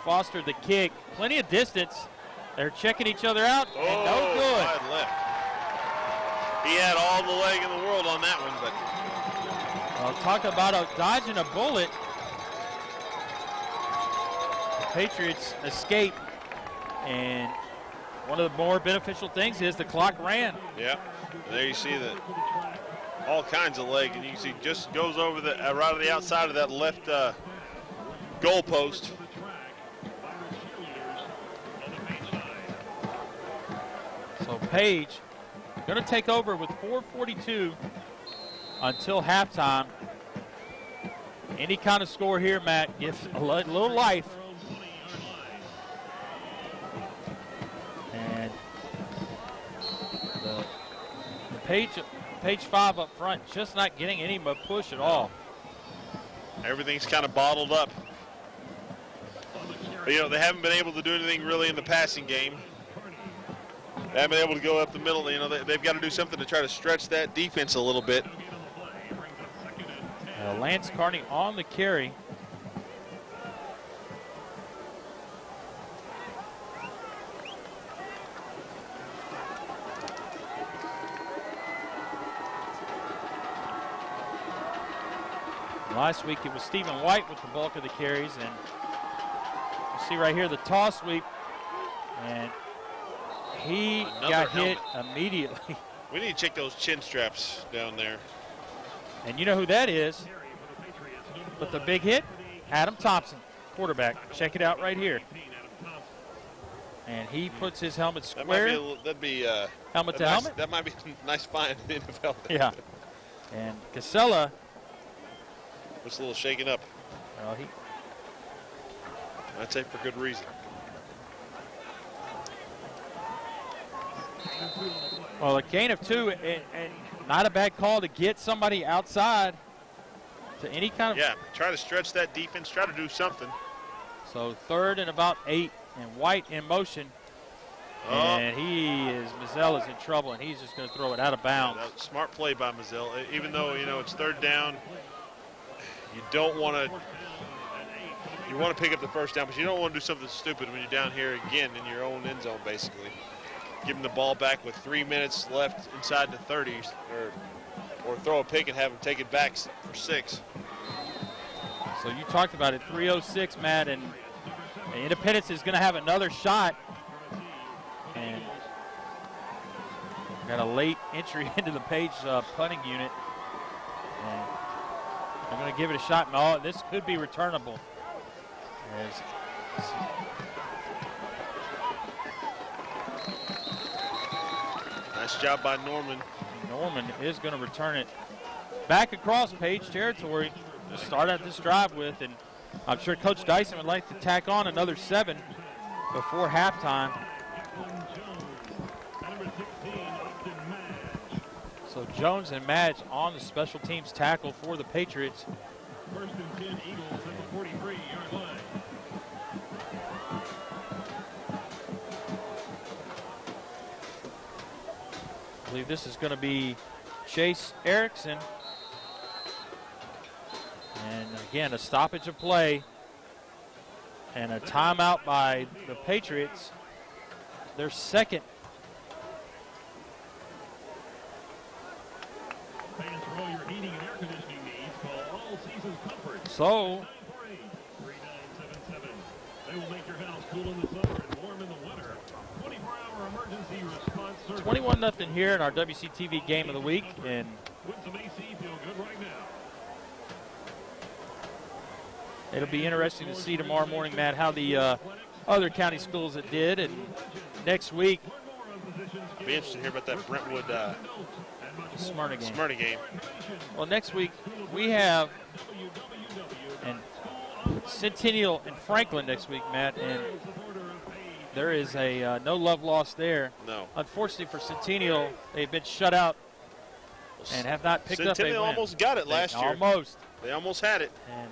Foster the kick. Plenty of distance. They're checking each other out. And no good. Wide left. He had all the leg in the world on that one, but. Well, talk about dodging a bullet. The Patriots escape. And one of the more beneficial things is the clock ran. Yeah. There you see that. All kinds of leg, and you can see just goes over the right on the outside of that left goal post. So Page going to take over with 4:42 until halftime. Any kind of score here, Matt, gives a little life. And the Page 5 up front, just not getting any push at all. Everything's kind of bottled up. But, you know, they haven't been able to do anything really in the passing game. They haven't been able to go up the middle. You know, they've got to do something to try to stretch that defense a little bit. Lance Carney on the carry. Last week it was Stephen White with the bulk of the carries, and you see right here the toss sweep, and he got hit immediately. We need to check those chin straps down there. And you know who that is? With the big hit, Adam Thompson, quarterback. Check it out right here. And he puts his helmet square. That'd be helmet to helmet. That might be a nice find in the NFL. Yeah. And Casella. Just a little shaken up. Well, I'd say for good reason. Well, a gain of 2, and not a bad call to get somebody outside to any kind of. Yeah, try to stretch that defense, try to do something. So 3rd and about 8, and White in motion. And Mazzell is in trouble, and he's just going to throw it out of bounds. Yeah, smart play by Mazzell. Even though, you know, it's 3rd down, you don't want to. You want to pick up the 1st down, but you don't want to do something stupid when you're down here again in your own end zone, basically. Give him the ball back with 3 minutes left inside the 30s, or throw a pick and have him take it back for 6. So you talked about it, 3:06, Matt, and Independence is going to have another shot. And got a late entry into the Page punting unit. And they're going to give it a shot. No, this could be returnable. Nice job by Norman. Norman is going to return it back across Page territory to start out this drive with. And I'm sure Coach Dyson would like to tack on another 7 before halftime. So Jones and Madge on the special teams tackle for the Patriots. 1st and 10 Eagles at the 43-yard line. I believe this is going to be Chase Erickson. And again, a stoppage of play and a timeout by the Patriots. Their 2nd. Fans, for all your heating and air conditioning needs, So, They will make your house cool in the summer and warm in the winter. 24-hour emergency response service. 21-0 here in our WCTV game of the week, and With some AC, feel good right now. it'll be interesting to see tomorrow morning, Matt, how the other county schools that did, and next week. I'll be interested to hear about that Brentwood Smyrna game. Smyrna game. Well, next week we have and Centennial and Franklin next week, Matt, and there is a no love lost there. No. Unfortunately for Centennial, they've been shut out and have not picked up a win. Centennial almost got it last year. Almost. They almost had it. And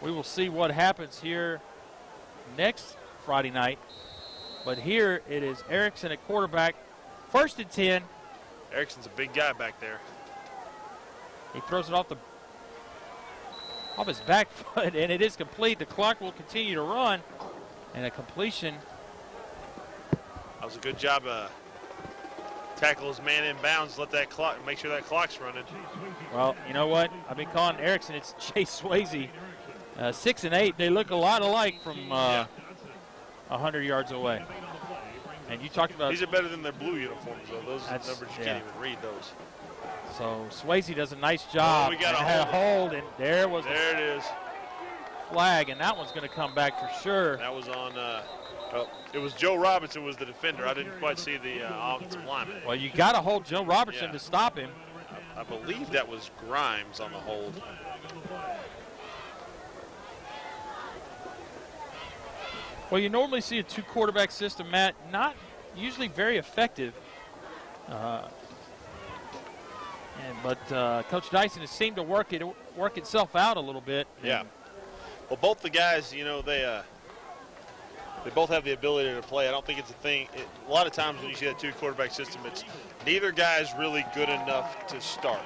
we will see what happens here next Friday night. But here it is Erickson at quarterback, 1st and 10. Erickson's a big guy back there. He throws it off his back foot, and it is complete. The clock will continue to run, and a completion. That was a good job. Tackle his man in bounds. Let that clock, make sure that clock's running. Well, you know what? I've been calling Erickson. It's Chase Swayze. 6 and 8. They look a lot alike from 100 yards away. And you talked about. These are better than their blue uniforms, though. Those numbers, you can't even read those. So Swayze does a nice job. We got a hold, and there it is. Flag, and that one's going to come back for sure. That was on. It was Joe Robinson was the defender. I didn't quite see the offensive lineman. Well, you got to hold Joe Robertson to stop him. I believe that was Grimes on the hold. Well, you normally see a 2-quarterback system, Matt, not usually very effective. But Coach Dyson has seemed to work itself out a little bit. Yeah. Well, both the guys, you know, they both have the ability to play. I don't think it's a thing. A lot of times when you see that 2-quarterback system, it's neither guy is really good enough to start.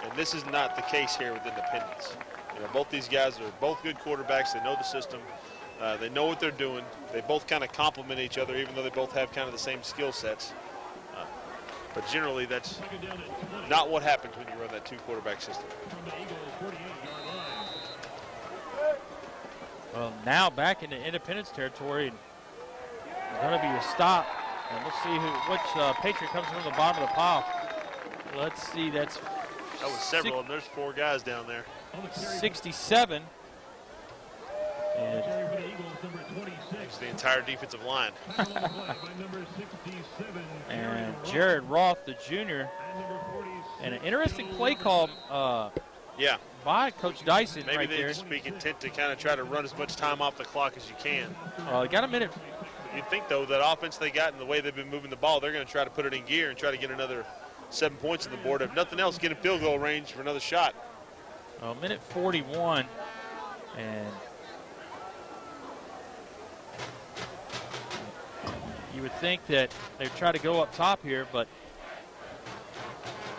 And this is not the case here with Independence. You know, both these guys are both good quarterbacks. They know the system. They know what they're doing. They both kind of complement each other, even though they both have kind of the same skill sets. But generally, that's not what happens when you run that 2-quarterback system. Well, now back into Independence territory. Going to be a stop. And we'll see which Patriot comes from the bottom of the pile. Let's see. That was several, and there's 4 guys down there. 67. And it's the entire defensive line. And Jared Roth, the junior. And an interesting play call by Coach Dyson. Maybe right they there. just be content to kind of try to run as much time off the clock as you can. Well, got a minute. You'd think, though, that offense they got and the way they've been moving the ball, they're going to try to put it in gear and try to get another 7 points on the board. If nothing else, get in field goal range for another shot. Well, minute 41. And you would think that they'd try to go up top here, but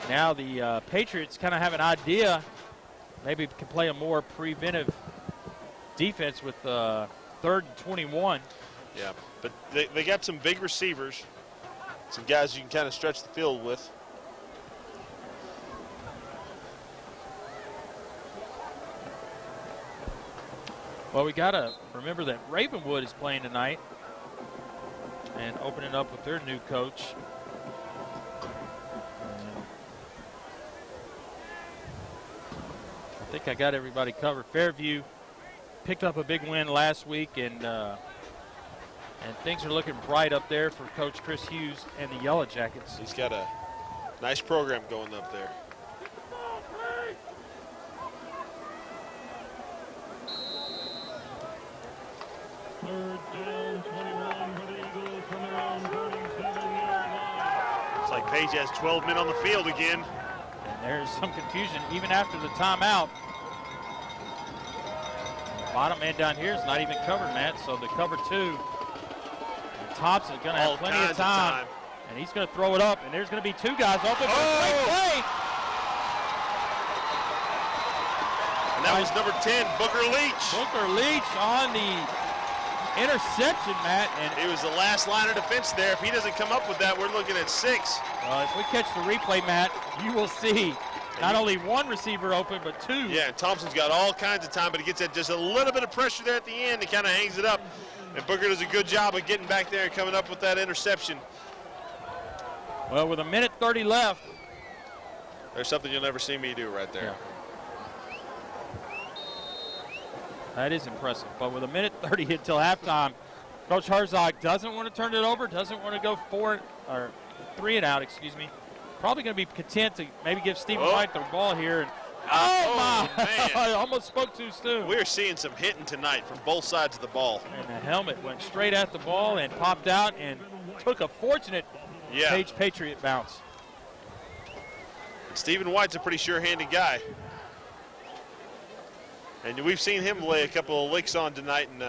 now the Patriots kind of have an idea. Maybe can play a more preventive defense with 3rd and 21. Yeah, but they got some big receivers, some guys you can kind of stretch the field with. Well, we got to remember that Ravenwood is playing tonight and opening up with their new coach. I think I got everybody covered. Fairview picked up a big win last week, and things are looking bright up there for Coach Chris Hughes and the Yellow Jackets. He's got a nice program going up there. Looks like Page has 12 men on the field again. And there's some confusion even after the timeout. Bottom man down here is not even covered, Matt, so the cover 2. And Thompson's going to have plenty of time. And he's going to throw it up, and there's going to be 2 guys open. Great play! And that was number 10, Booker Leach. Booker Leach on the interception, Matt. And he was the last line of defense there. If he doesn't come up with that, we're looking at 6. If we catch the replay, Matt, you will see not only one receiver open, but two. Yeah, and Thompson's got all kinds of time, but he gets that just a little bit of pressure there at the end. He kind of hangs it up. And Booker does a good job of getting back there and coming up with that interception. Well, with 1:30 left. There's something you'll never see me do right there. Yeah. That is impressive. But with 1:30 until halftime, Coach Herzog doesn't want to turn it over, doesn't want to go 3 and out, excuse me. Probably going to be content to maybe give Stephen White the ball here. And, my! Man. I almost spoke too soon. We're seeing some hitting tonight from both sides of the ball. And the helmet went straight at the ball and popped out and took a fortunate Page Patriot bounce. Stephen White's a pretty sure-handed guy. And we've seen him lay a couple of licks on tonight and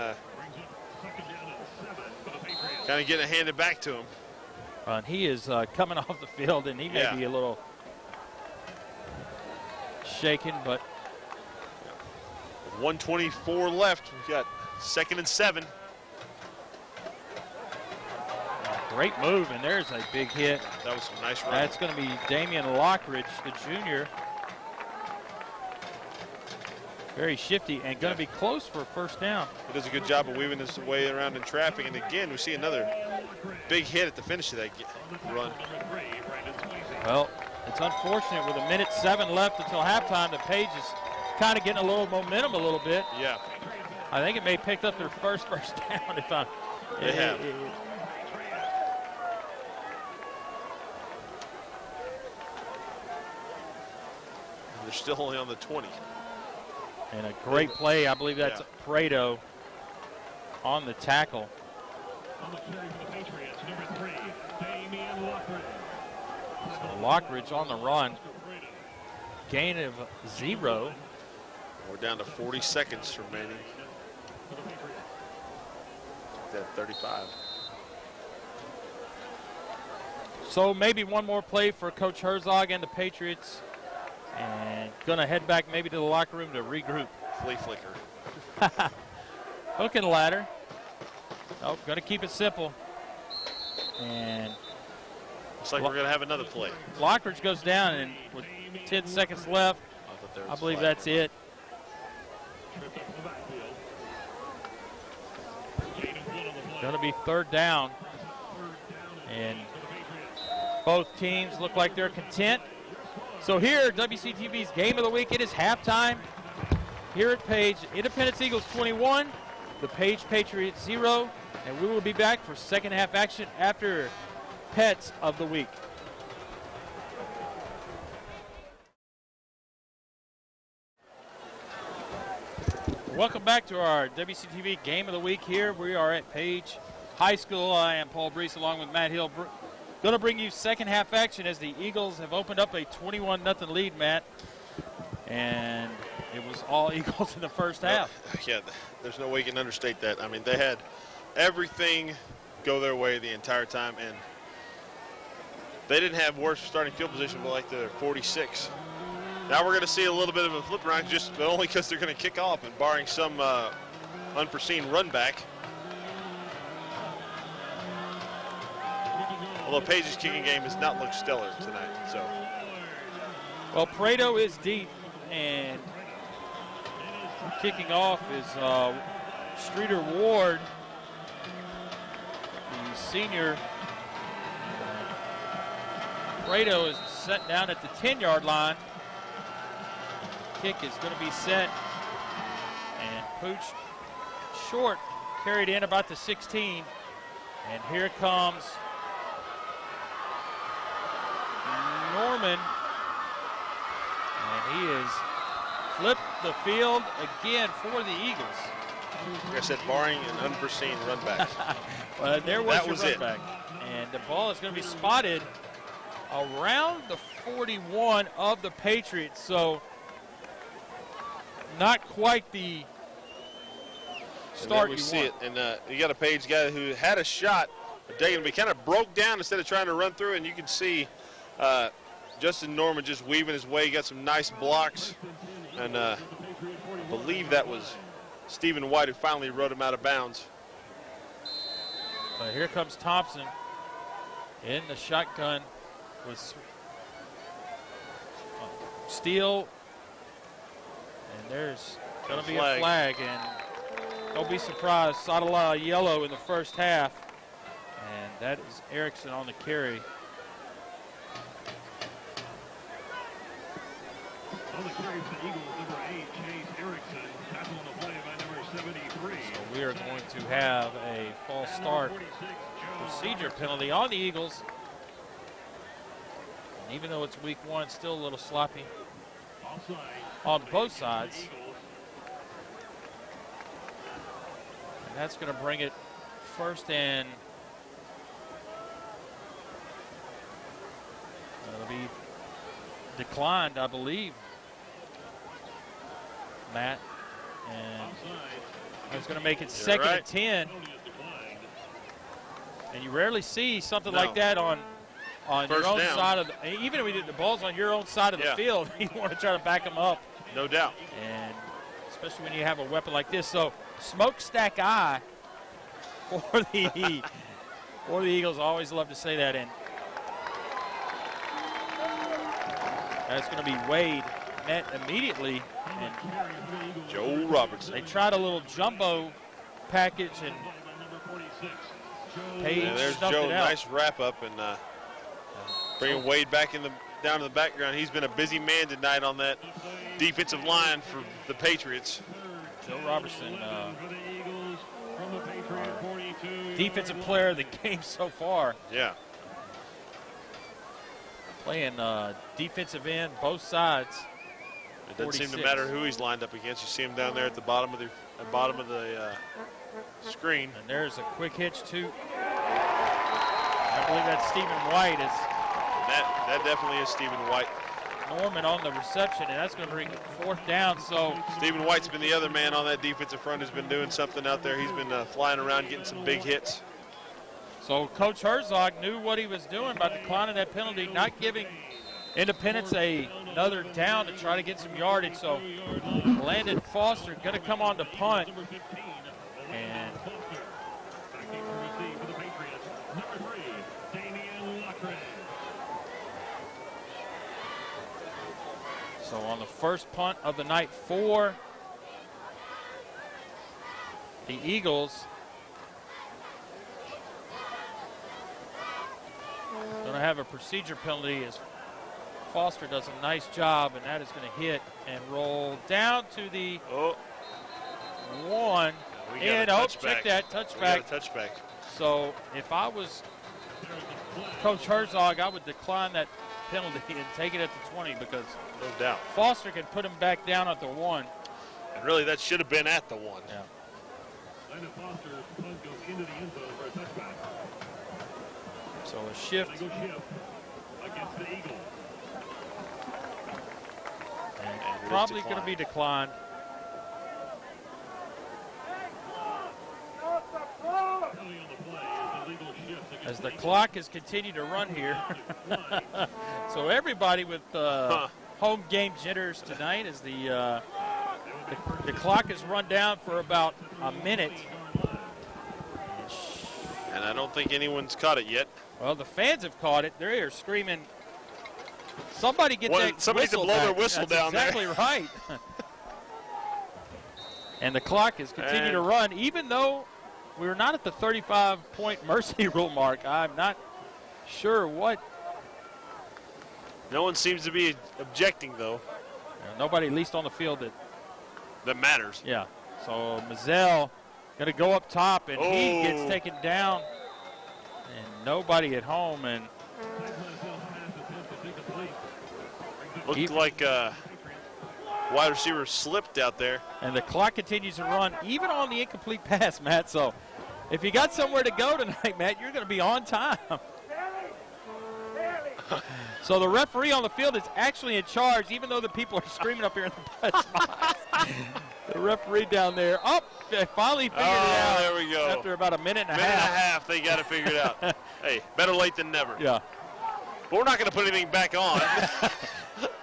kind of getting it handed back to him. And he is coming off the field, and he may be a little shaken, but. With 1:24 left, we've got 2nd and 7. Great move, and there's a big hit. That was some nice run. That's going to be Damian Lockridge, the junior. Very shifty and going to be close for a first down. He does a good job of weaving his way around in traffic. And again, we see another big hit at the finish of that run. Well, it's unfortunate with 1:07 left until halftime. The Page is kind of getting a little momentum a little bit. Yeah. I think it may have picked up their first down if I'm. They have. They're still only on the 20. And a great play. I believe that's Prado on the tackle. On the carry for the Patriots, number 3, Damian Lockridge. So Lockridge on the run. Gain of 0. We're down to 40 seconds remaining. That 35. So maybe one more play for Coach Herzog and the Patriots. And going to head back maybe to the locker room to regroup. Flea flicker. Hook and ladder. Oh, going to keep it simple. And looks like we're going to have another play. Lockridge goes down, and with 10 seconds left, I believe that's it. Going to be 3rd down. And both teams look like they're content. So here, WCTV's Game of the Week, it is halftime here at Page. Independence Eagles 21, the Page Patriots 0, and we will be back for second half action after Pets of the Week. Welcome back to our WCTV Game of the Week here. We are at Page High School. I am Paul Brees along with Matt Hill. Going to bring you second half action as the Eagles have opened up a 21-0 lead, Matt. And it was all Eagles in the first half. Yeah, there's no way you can understate that. I mean, they had everything go their way the entire time, and they didn't have worse starting field position, but like they're 46. Now we're going to see a little bit of a flip around, but only because they're going to kick off and barring some unforeseen run back. Although Page's kicking game has not looked stellar tonight, so. Well, Prado is deep, and kicking off is Streeter Ward, the senior. Prado is set down at the 10-yard line. Kick is going to be set, and Pooch short, carried in about the 16, and here comes Norman, and he has flipped the field again for the Eagles. Like I said, barring an unforeseen run back. Well, there was that your was run it. back. And the ball is going to be spotted around the 41 of the Patriots. So not quite the start we you see want. it, and you got a Page guy who had a shot, but he kind of broke down instead of trying to run through, and you can see Justin Norman just weaving his way. He got some nice blocks, and I believe that was Stephen White who finally rode him out of bounds. But here comes Thompson in the shotgun with steal. And there's going to be a flag. And don't be surprised, Sadala yellow in the first half. And that is Erickson on the carry. On the carry for the Eagles, number 8, Chase Erickson. Tackle on the play by number 73. So we are going to have a false start procedure penalty on the Eagles. And even though it's week 1, still a little sloppy on both sides. And that's going to bring it first and it'll be declined, I believe, Matt. And that's going to make it second and 10. And you rarely see something like that on your own side of the, even if the ball's on your own side of the field, you want to try to back them up. No doubt. And especially when you have a weapon like this. So smokestack eye for the Eagles. I always love to say that. And that's going to be Wade met immediately. And Joe Robertson. They tried a little jumbo package and Page there's Joe. Nice wrap up and bringing Wade back down to the background. He's been a busy man tonight on that defensive line for the Patriots. Joe Robertson, defensive player of the game so far. Yeah. Playing defensive end, both sides. It doesn't seem to matter who he's lined up against. You see him down there at the bottom of the screen. And there's a quick hitch too. I believe that's Stephen White. That definitely is Stephen White. Norman on the reception, and that's going to bring it fourth down. So Stephen White's been the other man on that defensive front who's been doing something out there. He's been flying around getting some big hits. So Coach Herzog knew what he was doing by declining that penalty, not giving Independence another down to try to get some yardage. So Landon Foster going to come on to punt. And so on the first punt of the night for the Eagles, going to have a procedure penalty as Foster does a nice job, and that is going to hit and roll down to the one. And check that, touchback. Touchback. So if I was Coach Herzog, I would decline that penalty and take it at the 20 because no doubt Foster can put him back down at the 1. And really, that should have been at the 1. Yeah. Landon Foster goes into the end zone for a touchback. So a shift. Against the Eagles. And probably going to be declined. As the clock has continued to run here. So everybody with home game jitters tonight as the clock has run down for about a minute. And I don't think anyone's caught it yet. Well, the fans have caught it. They're screaming, somebody get that somebody whistle to blow back. their whistle That's down exactly there. Right. And the clock has continued to run, even though we're not at the 35-point mercy rule mark. I'm not sure what. No one seems to be objecting, though. Nobody, at least on the field, that matters. Yeah. So Mazzell going to go up top, and he gets taken down. And nobody at home. And looked like wide receiver slipped out there. And the clock continues to run, even on the incomplete pass, Matt. So if you got somewhere to go tonight, Matt, you're going to be on time. So the referee on the field is actually in charge, even though the people are screaming up here in the press box. The referee down there, they finally figured it out. There we go. After about a minute and a half. Minute and a half, they got it figured out. Hey, better late than never. Yeah. But we're not going to put anything back on.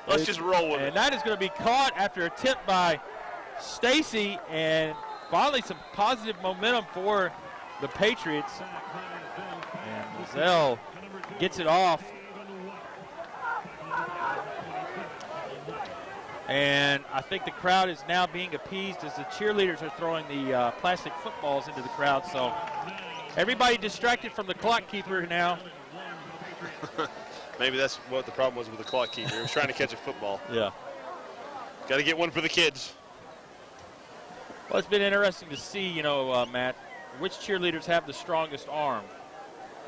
Let's just roll with it. And that is going to be caught after a tip by Stacy, and finally some positive momentum for the Patriots. And Mazzell gets it off. And I think the crowd is now being appeased as the cheerleaders are throwing the plastic footballs into the crowd. So everybody distracted from the clock keeper now. Maybe that's what the problem was with the clock keeper. He was trying to catch a football. Yeah. Got to get one for the kids. Well, it's been interesting to see, you know, Matt, which cheerleaders have the strongest arm.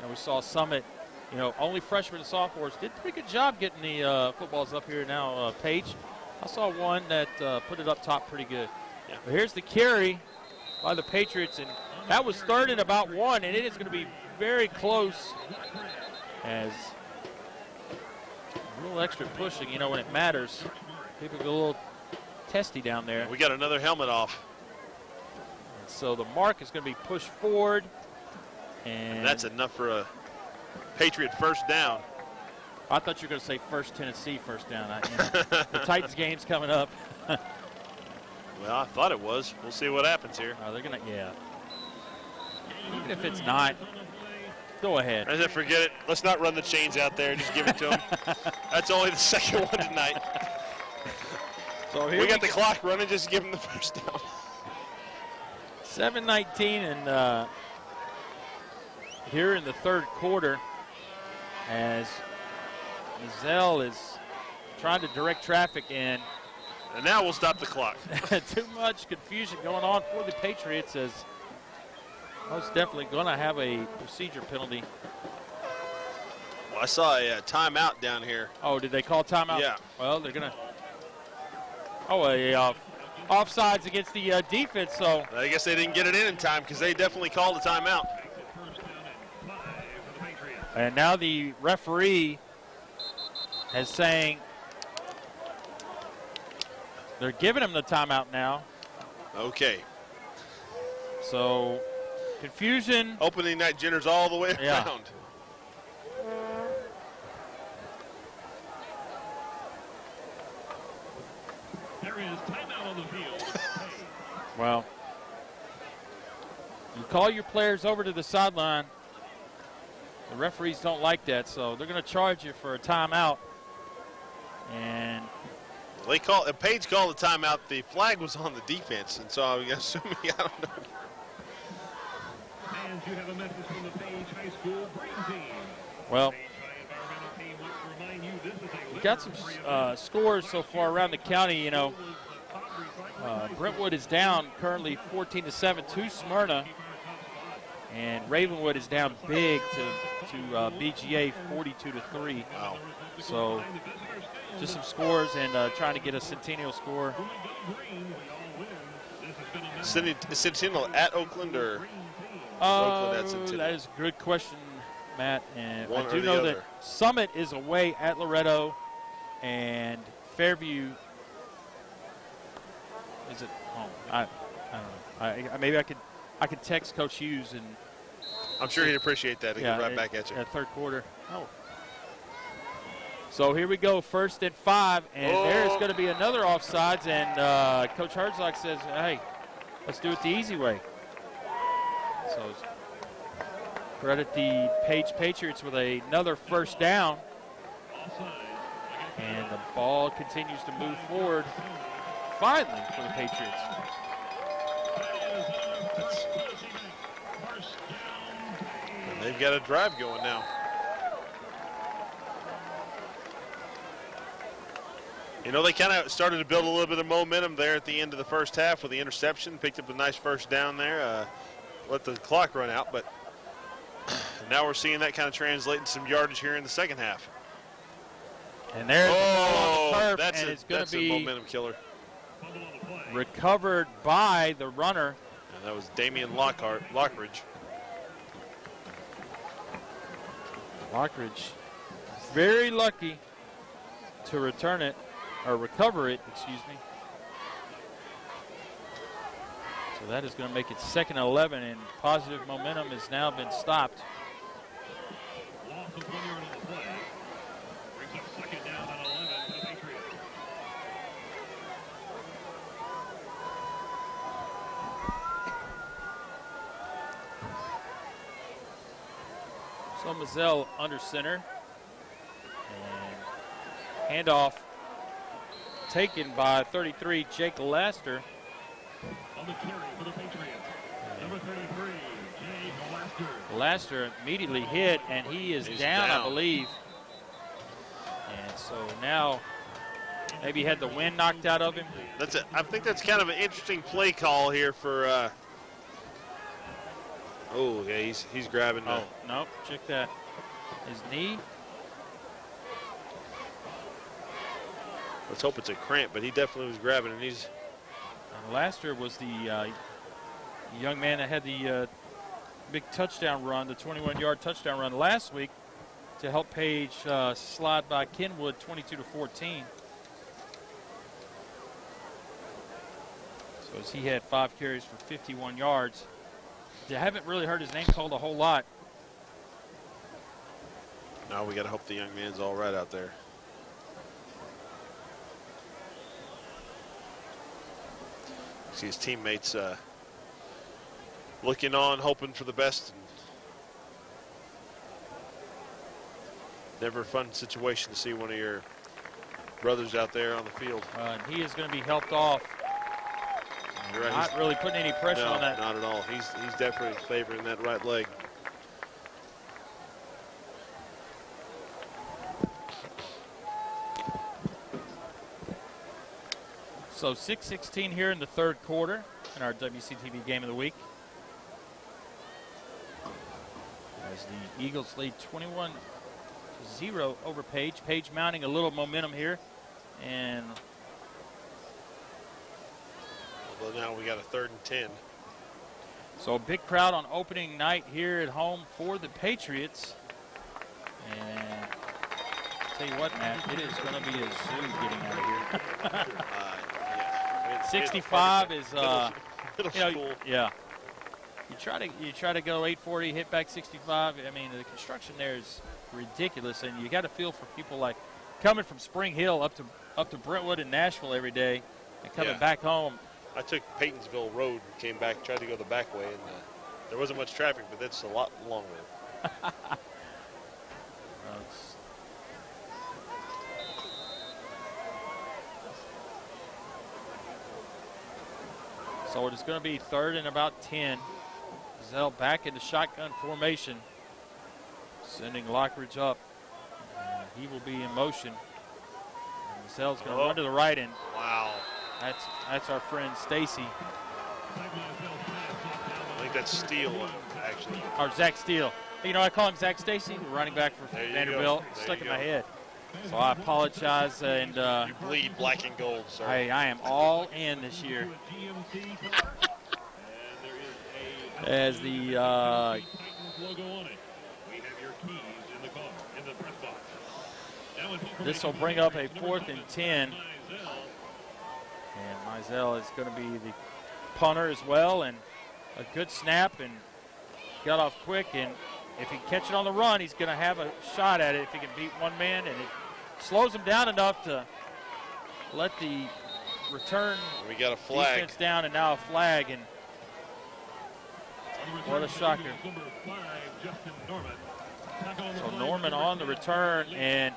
And we saw Summit, you know, only freshmen and sophomores did a pretty good job getting the footballs up here now. Page, I saw one that put it up top pretty good. Yeah. But here's the carry by the Patriots, and that was third and about 1, and it is going to be very close as a little extra pushing, you know, when it matters. People get a little testy down there. We got another helmet off. And so the mark is going to be pushed forward. And that's enough for a Patriot first down. I thought you were going to say first Tennessee first down. The Titans game's coming up. Well, I thought it was. We'll see what happens here. They're going to, yeah. Even if it's not, go ahead. I said, forget it. Let's not run the chains out there. Just give it to them. That's only the second one tonight. So here we got the clock running. Just give them the first down. 7:19 and here in the third quarter as Mizell is trying to direct traffic in. And now we'll stop the clock. Too much confusion going on for the Patriots as most definitely going to have a procedure penalty. Well, I saw a timeout down here. Oh, did they call timeout? Yeah. Well, they're going to. Oh, a offsides against the defense. So I guess they didn't get it in time because they definitely called a timeout. And now the referee is saying they're giving him the timeout now. Okay. So confusion. Opening night jitters all the way around. There is timeout on the field. Well, you call your players over to the sideline. The referees don't like that, so they're going to charge you for a timeout. And they Page called a timeout. The flag was on the defense, and so I'm assuming, I don't know. And you have a message from the Page High School Green Team. Well, we got some scores so far around the county. You know, Brentwood is down currently 14-7 to Smyrna, and Ravenwood is down big to BGA 42-3. Wow. So just some scores and trying to get a Centennial score. Centennial at Oakland or Oakland at Centennial? That is a good question, Matt. And One I do or the know other. that Summit is away at Loretto, and Fairview is at home. I don't know. Maybe I could text Coach Hughes and. I'm sure he'd appreciate that. He'd get right back at you. Third quarter. Oh. So here we go, 1st and 5, and there's going to be another offsides, and Coach Herzog says, hey, let's do it the easy way. So credit the Page Patriots with another first down, and the ball continues to move forward, finally, for the Patriots. And they've got a drive going now. You know, they kind of started to build a little bit of momentum there at the end of the first half with the interception. Picked up a nice first down there. Let the clock run out, but now we're seeing that kind of translate into some yardage here in the second half. And there's the ball on the turf, that's and it's going to be a momentum killer. Recovered by the runner. And that was Damian Lockridge. Lockridge very lucky to return it, or recover it, excuse me. So that is going to make it 2nd and 11, and positive momentum has now been stopped. Loss of 1 yard on the play. Brings up 2nd down and 11 for the Patriots. So Mizell under center. And handoff taken by 33, Jake Laster. On the carry for the Patriots, number 33, Jake Laster. Laster immediately hit, and he is down, I believe. And so now maybe he had the wind knocked out of him. I think that's kind of an interesting play call here for. Oh, yeah, he's grabbing. Oh, nope, check that. His knee. Let's hope it's a cramp, but he definitely was grabbing, and he's. And Laster was the young man that had the big touchdown run, the 21-yard touchdown run last week to help Page slide by Kenwood 22-14. So as he had 5 carries for 51 yards. I haven't really heard his name called a whole lot. Now we got to hope the young man's all right out there. See his teammates looking on, hoping for the best. Never a fun situation to see one of your brothers out there on the field. And he is going to be helped off. You're right, not really putting any pressure on that. Not at all. He's definitely favoring that right leg. So 6:16 here in the third quarter in our WCTV game of the week. As the Eagles lead 21-0 over Page. Page mounting a little momentum here. And well, now we got a 3rd and 10. so a big crowd on opening night here at home for the Patriots. And I'll tell you what, Matt, it is going to be a zoo getting out of here. Yeah. 65 is middle school. Yeah. You try to go 840, hit back 65. I mean, the construction there is ridiculous, and you got to feel for people like coming from Spring Hill up to Brentwood and Nashville every day, and coming back home. I took Paytonsville Road and came back, tried to go the back way, and there wasn't much traffic, but that's a lot longer. So it is going to be 3rd and about 10. Zell back into shotgun formation, sending Lockridge up. And he will be in motion. And Zell's going to run to the right end. Wow. That's our friend Stacy. I think that's Steele, actually. Or Zach Steele. You know, I call him Zach Stacy, the running back for Vanderbilt. Stuck in my head. So I apologize. And you bleed black and gold, sir. I am all in this year. As the this will bring up a 4th and 10. And Mizell is going to be the punter as well, and a good snap, and got off quick, and if he can catch it on the run, he's going to have a shot at it if he can beat one man, and it slows him down enough to let the return we got a flag defense down, and now a flag, and what a shocker. So Norman on the return, and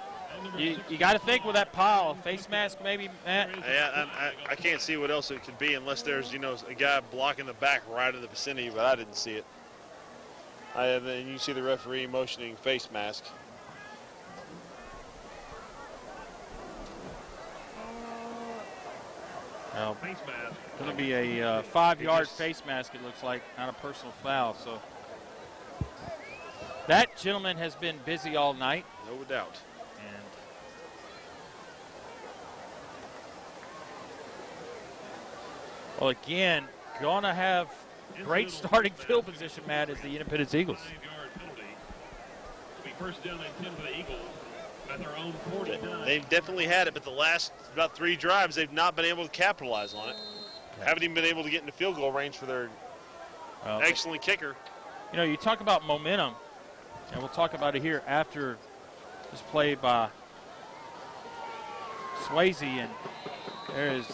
you got to think with that pile, face mask maybe, Matt? Yeah, I can't see what else it could be unless there's, a guy blocking the back right in the vicinity, but I didn't see it. And you see the referee motioning face mask. Well, going to be a 5-yard face mask, it looks like, not a personal foul. So that gentleman has been busy all night. No doubt. And well, again, going to have great starting field position, Matt, as the Independence Eagles. First down and 10 for the Eagles at their own 49. They've definitely had it, but the last about 3 drives, they've not been able to capitalize on it. Haven't even been able to get into field goal range for their excellent kicker. You talk about momentum, and we'll talk about it here after this play by Swayze, and there is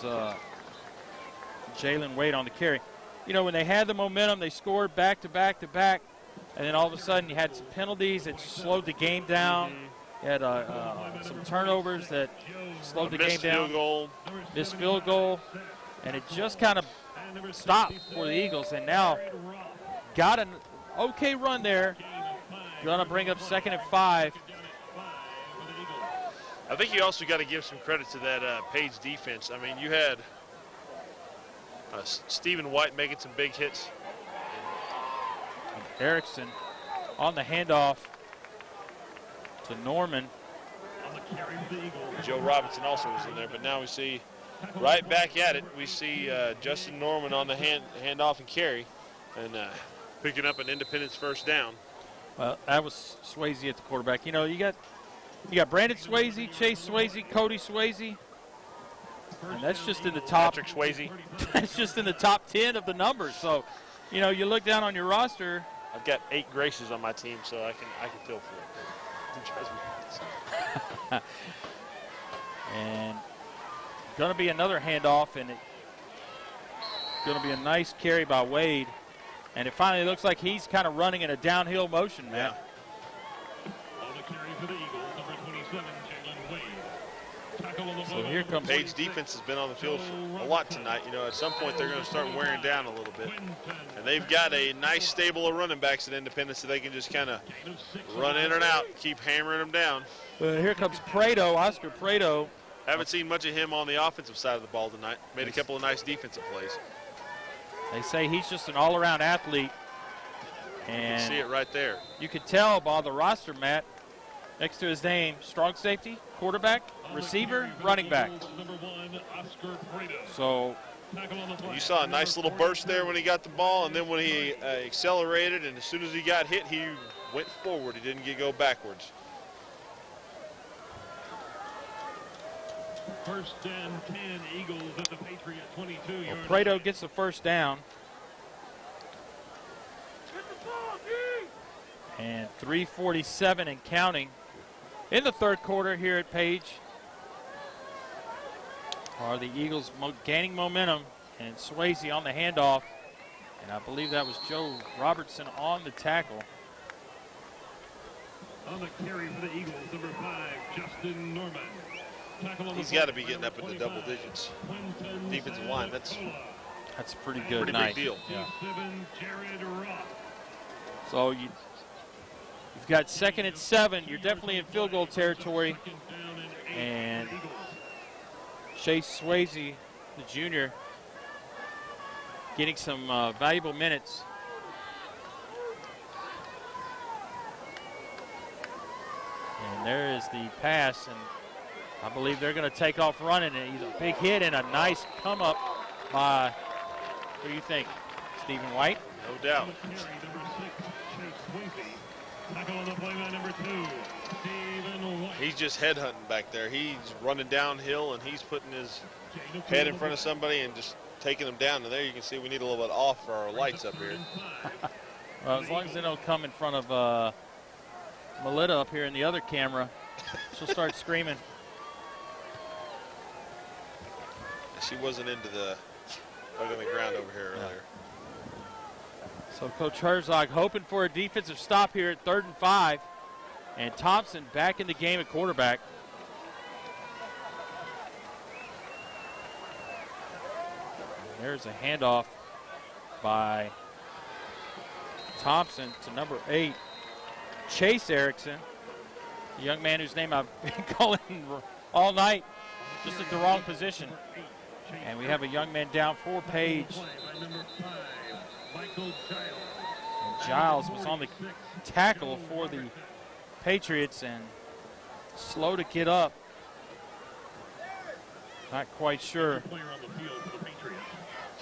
Jalen Wade on the carry. When they had the momentum, they scored back to back to back, and then all of a sudden you had some penalties that slowed the game down. He had some turnovers that slowed the game down. Field goal. Missed field goal, and it just kind of stopped for the Eagles. And now got an okay run there. Gonna bring up 2nd and 5. I think you also got to give some credit to that Page defense. I mean, you had Stephen White making some big hits. Erickson on the handoff to Norman. Joe Robinson also was in there, but now we see right back at it. We see Justin Norman on the handoff and carry, and picking up an Independence first down. Well, that was Swayze at the quarterback. You know, you got Brandon Swayze, Chase Swayze, Cody Swayze, and that's just in the top. Patrick Swayze. That's just in the top 10 of the numbers. So, you know, you look down on your roster. I've got 8 Graces on my team, so I can feel for it. And going to be another handoff, and it's going to be a nice carry by Wade. And it finally looks like he's kind of running in a downhill motion, man. On the carry for the Eagles, number 27, Jalen Wade. So here comes Page defense has been on the field for a lot tonight. You know, at some point they're going to start wearing down a little bit. And they've got a nice stable of running backs at Independence so they can just kind of run in and out, keep hammering them down. Here comes Prado, Oscar Prado. Haven't seen much of him on the offensive side of the ball tonight. Made a couple of nice defensive plays. They say he's just an all-around athlete. And you can see it right there. You can tell by the roster, Matt, next to his name, strong safety, quarterback, receiver, running back. So you saw a nice little burst there when he got the ball, and then when he accelerated, and as soon as he got hit, he went forward. He didn't go backwards. First and 10, Eagles at the Patriot 22. Well, Prado gets the first down. And 3:47 and counting in the third quarter here at Page. Are the Eagles gaining momentum, and Swayze on the handoff. And I believe that was Joe Robertson on the tackle. On the carry for the Eagles, number 5, Justin Norman. He's got to be getting up into double digits. Defensive line, that's a pretty good pretty night. Big deal. Yeah. So you've got 2nd and 7. You're definitely in field goal territory. And Chase Swayze, the junior, getting some valuable minutes. And there is the pass, and I believe they're going to take off running. And he's a big hit and a nice come up by, who do you think, Stephen White? No doubt. He's just headhunting back there. He's running downhill, and he's putting his head in front of somebody and just taking them down. And there you can see we need a little bit off for our lights up here. Well, as long as they don't come in front of Melita up here in the other camera, she'll start screaming. She wasn't into the bug on the ground over here earlier. So Coach Herzog hoping for a defensive stop here at 3rd and 5. And Thompson back in the game at quarterback. And there's a handoff by Thompson to number 8, Chase Erickson, the young man whose name I've been calling all night, just at the wrong position. And we have a young man down for Page. And Giles was on the tackle for the Patriots and slow to get up. Not quite sure.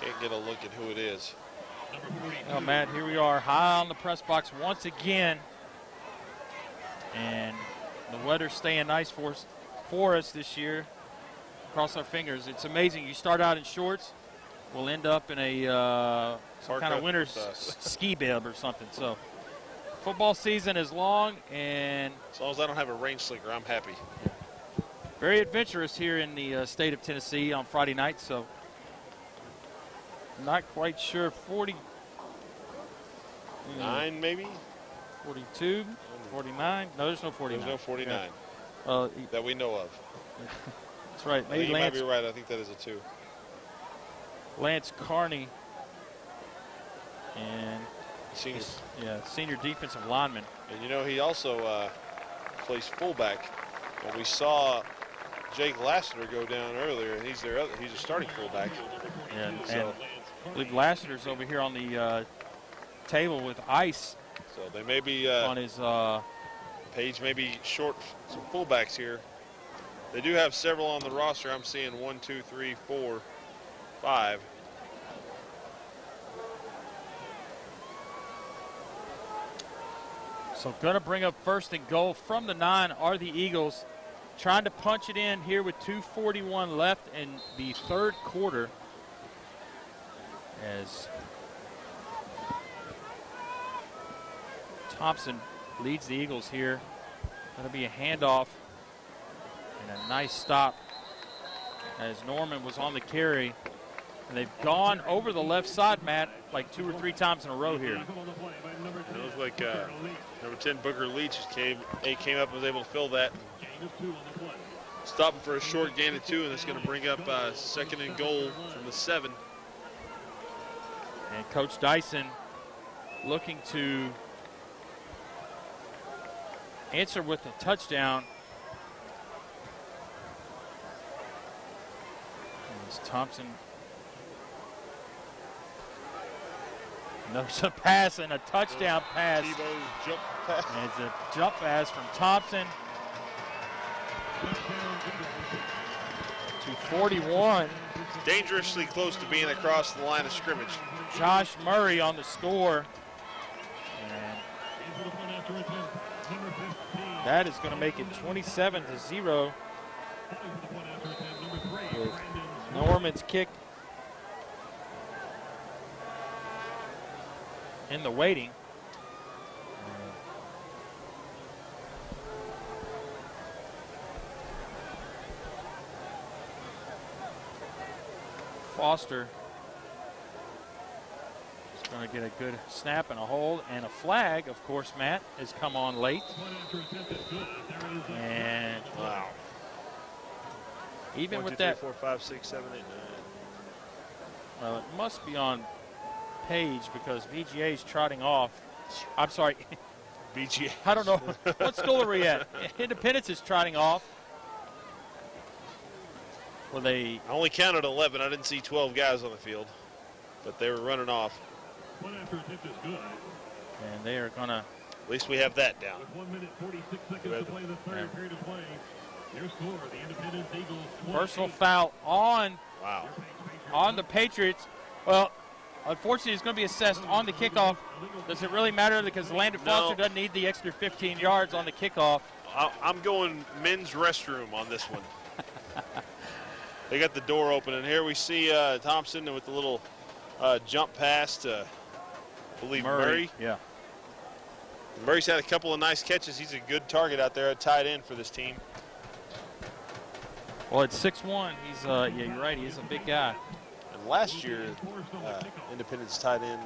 Can't get a look at who it is. Well, Matt, here we are high on the press box once again. And the weather's staying nice for us this year. Cross our fingers. It's amazing. You start out in shorts, we'll end up in a some kind of winter ski bib or something. So football season is long, and as long as I don't have a rain slicker, I'm happy. Very adventurous here in the state of Tennessee on Friday night. So not quite sure. 49 maybe? 42, 49. No, there's no 49. There's no 49. Okay. that we know of. That's right. I think you might be right. I think that is a 2. Lance Carney. And senior defensive lineman. And you know, he also plays fullback. And we saw Jake Lassiter go down earlier, and he's a starting fullback. Yeah, and I believe Lassiter's over here on the table with ice. So they may be on his Page may be short some fullbacks here. They do have several on the roster. I'm seeing 1, 2, 3, 4, 5. So going to bring up 1st and goal from the 9 are the Eagles, trying to punch it in here with 2:41 left in the 3rd quarter. As Thompson leads the Eagles here. Going to be a handoff and a nice stop as Norman was on the carry. And they've gone over the left side, Matt, like 2 or 3 times in a row here. It looks like number 10, Booker Leach, came up and was able to fill that. Stop him for a short gain of 2, and it's going to bring up 2nd and goal from the 7. And Coach Dyson looking to answer with a touchdown. As Thompson knows a pass and a touchdown pass. Tebow's jump pass. And it's a jump pass from Thompson to 41. Dangerously close to being across the line of scrimmage. Josh Murray on the score. And that is going to make it 27-0. With Norman's kick in the waiting. Foster is going to get a good snap and a hold, and a flag, of course, Matt, has come on late. And wow. Even 1, with 2, 3, that, 4, 5, 6, 7, 8, 9. well, it must be on Page because VGA is trotting off. I'm sorry. VGA. I don't know. What school are we at? Independence is trotting off. Well, I only counted 11. I didn't see 12 guys on the field, but they were running off. And they are going to. At least we have that down. With 1 minute 46 seconds to play the 3rd period of play. Your score, the Independence Eagles. Personal foul on the Patriots. Well, unfortunately, it's going to be assessed on the kickoff. Does it really matter because Landon Foster doesn't need the extra 15 yards on the kickoff? I'm going men's restroom on this one. They got the door open, and here we see Thompson with the little jump pass to, I believe, Murray. Yeah. Murray's had a couple of nice catches. He's a good target out there at tight end for this team. Well, at 6'1", he's yeah, you're right. He is a big guy. And last year, Independence tight end,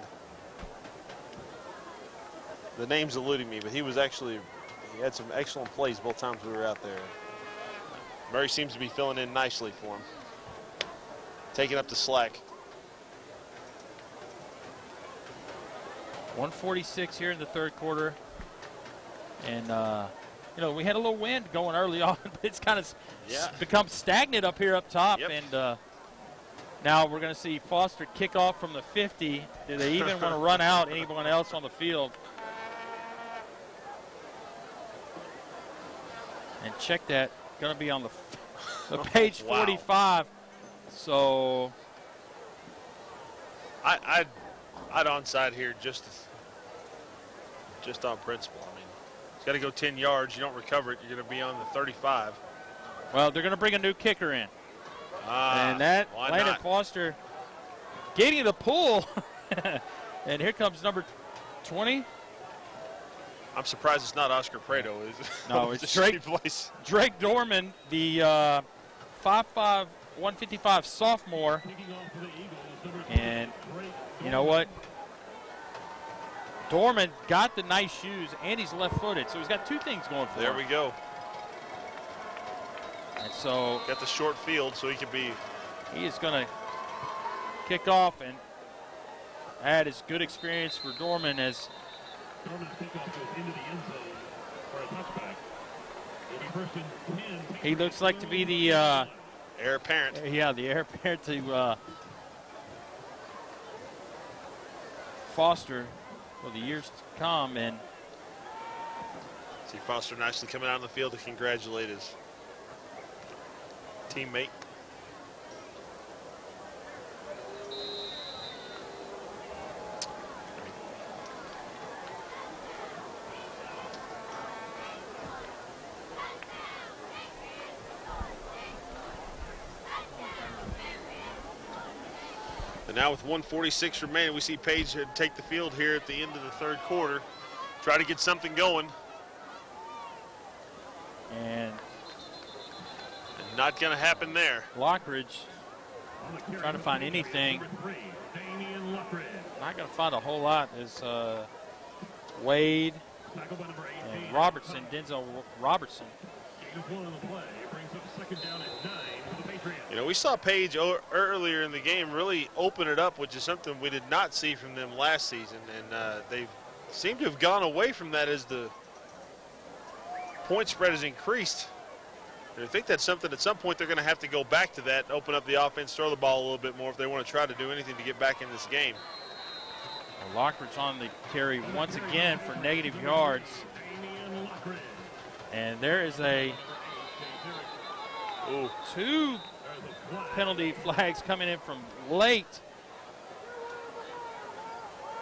the name's eluding me, but he had some excellent plays both times we were out there. Murray seems to be filling in nicely for him. Taking up the slack. 1:46 here in the 3rd quarter. And, we had a little wind going early on, but it's kind of become stagnant up here up top. Yep. And now we're going to see Foster kick off from the 50. Do they even want to run out anyone else on the field? And check that. Going to be on the page 45. So I'd onside here just on principle. I mean, it's got to go 10 yards. You don't recover it, you're going to be on the 35. Well, they're going to bring a new kicker in. And that Landon Foster getting the pull. And here comes number 20. I'm surprised it's not Oscar Prado. No, it's Drake Dorman, the 5'5", 155 sophomore. And you know what? Dorman got the nice shoes, and he's left-footed, so he's got 2 things going for him. There we go. And so got the short field, so he is going to kick off and add as good experience for Dorman as Dorman's kickoff goes into the end zone for a touchback. It'll be first and 10. he looks like to be the heir apparent. Yeah, the heir apparent to Foster for the years to come. And see Foster nicely coming out on the field to congratulate his teammate. And now with 1:46 remaining, we see Page take the field here at the end of the third quarter. Try to get something going. And not going to happen there. Lockridge trying to find anything. Not going to find a whole lot as Wade and Robertson, Denzel Robertson. You know, we saw Page earlier in the game really open it up, which is something we did not see from them last season. And they seem to have gone away from that as the point spread has increased. And I think that's something at some point they're going to have to go back to that, open up the offense, throw the ball a little bit more if they want to try to do anything to get back in this game. Well, Lockridge on the carry once again for negative yards. And there is two penalty flags coming in from late.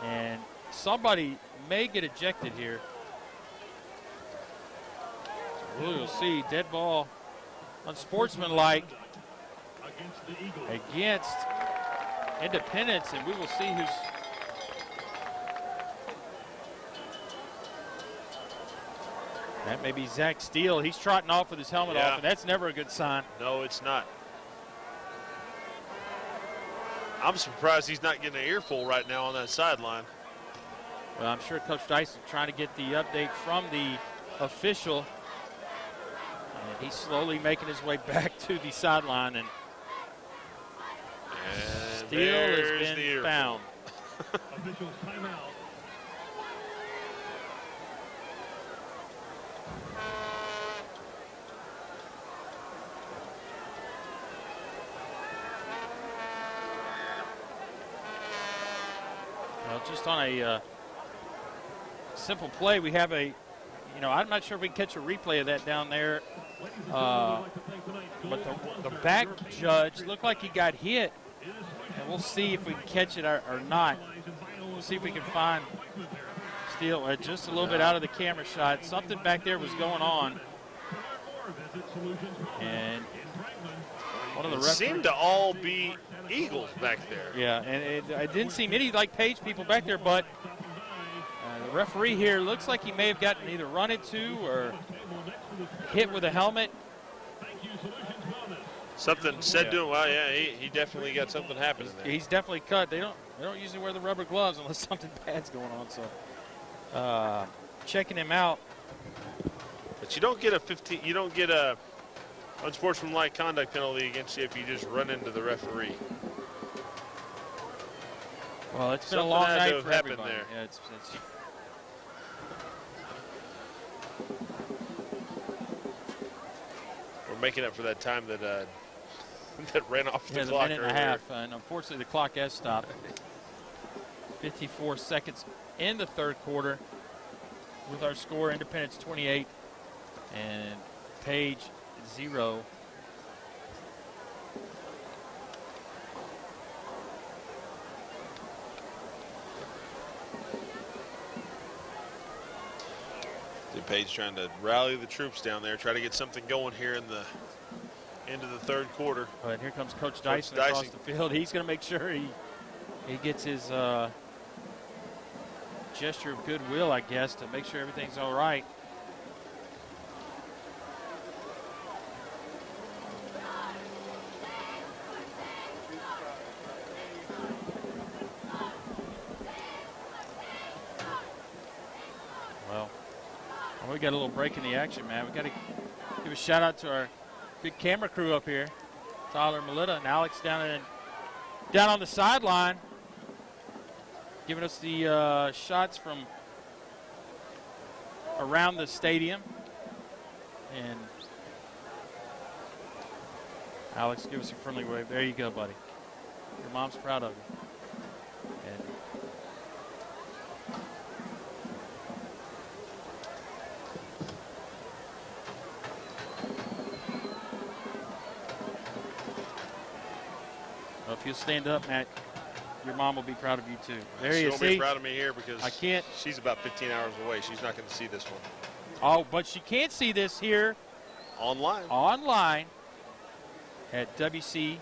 And somebody may get ejected here. So we'll see. Dead ball unsportsmanlike against Independence, and we will see who's. That may be Zach Steele. He's trotting off with his helmet off, and that's never a good sign. No, it's not. I'm surprised he's not getting an earful right now on that sideline. Well, I'm sure Coach Dyson trying to get the update from the official. And he's slowly making his way back to the sideline, and Steele has been found. Officials timeout. Well, just on a simple play, we have I'm not sure if we can catch a replay of that down there. But the back judge looked like he got hit. And we'll see if we can catch it or not. We'll see if we can find Steele just a little bit out of the camera shot. Something back there was going on. And one of the referees seemed to all be Eagles back there. Yeah, and it didn't seem any like Page people back there, but the referee here looks like he may have gotten either run into or hit with a helmet. Something said to him. Well, yeah, he definitely got something happening there. He's definitely cut. They don't usually wear the rubber gloves unless something bad's going on. So checking him out. But you don't get a unsportsmanlike conduct penalty against you if you just run into the referee. Well, it's been a long night for everybody. There. Yeah, We're making up for that time that that ran off the a clock minute and a half, and unfortunately the clock has stopped. 54 seconds in the third quarter with our score: Independence 28 and Page 0. Page trying to rally the troops down there, try to get something going here in the end of the third quarter. But here comes Coach Dyson across the field. He's going to make sure he gets his gesture of goodwill, I guess, to make sure everything's all right. We got a little break in the action, man. We got to give a shout out to our Big camera crew up here. Tyler Melita and Alex down on the sideline, giving us the shots from around the stadium. And Alex, give us a friendly wave. There you go, buddy. Your mom's proud of you. And well, if you'll stand up, Matt, your mom will be proud of you too. There you see. She'll be proud of me here because I can't. She's about 15 hours away. She's not going to see this one. Oh, but she can't see this here. Online at wc-tv.net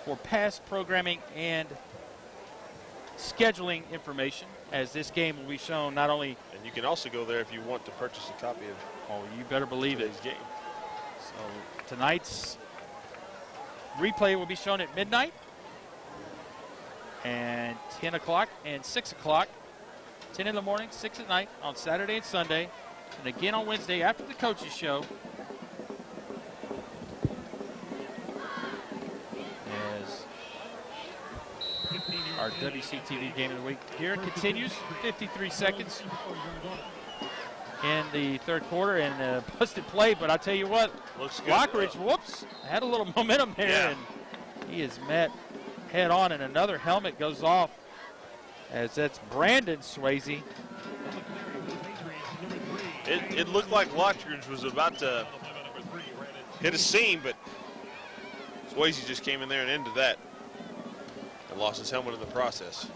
for past programming and scheduling information, as this game will be shown not only. And you can also go there if you want to purchase a copy of. Oh, you better believe today's game. So tonight's replay will be shown at midnight and 10 o'clock and 6 o'clock. 10 in the morning, 6 at night on Saturday and Sunday, and again on Wednesday after the coaches show. As our WCTV game of the week here continues, 53 seconds in the third quarter, and a busted play, but I'll tell you what, Lockridge, whoops, had a little momentum there, and he is met head on, and another helmet goes off, as that's Brandon Swayze. It looked like Lockridge was about to hit a seam, but Swayze just came in there and ended that and lost his helmet in the process.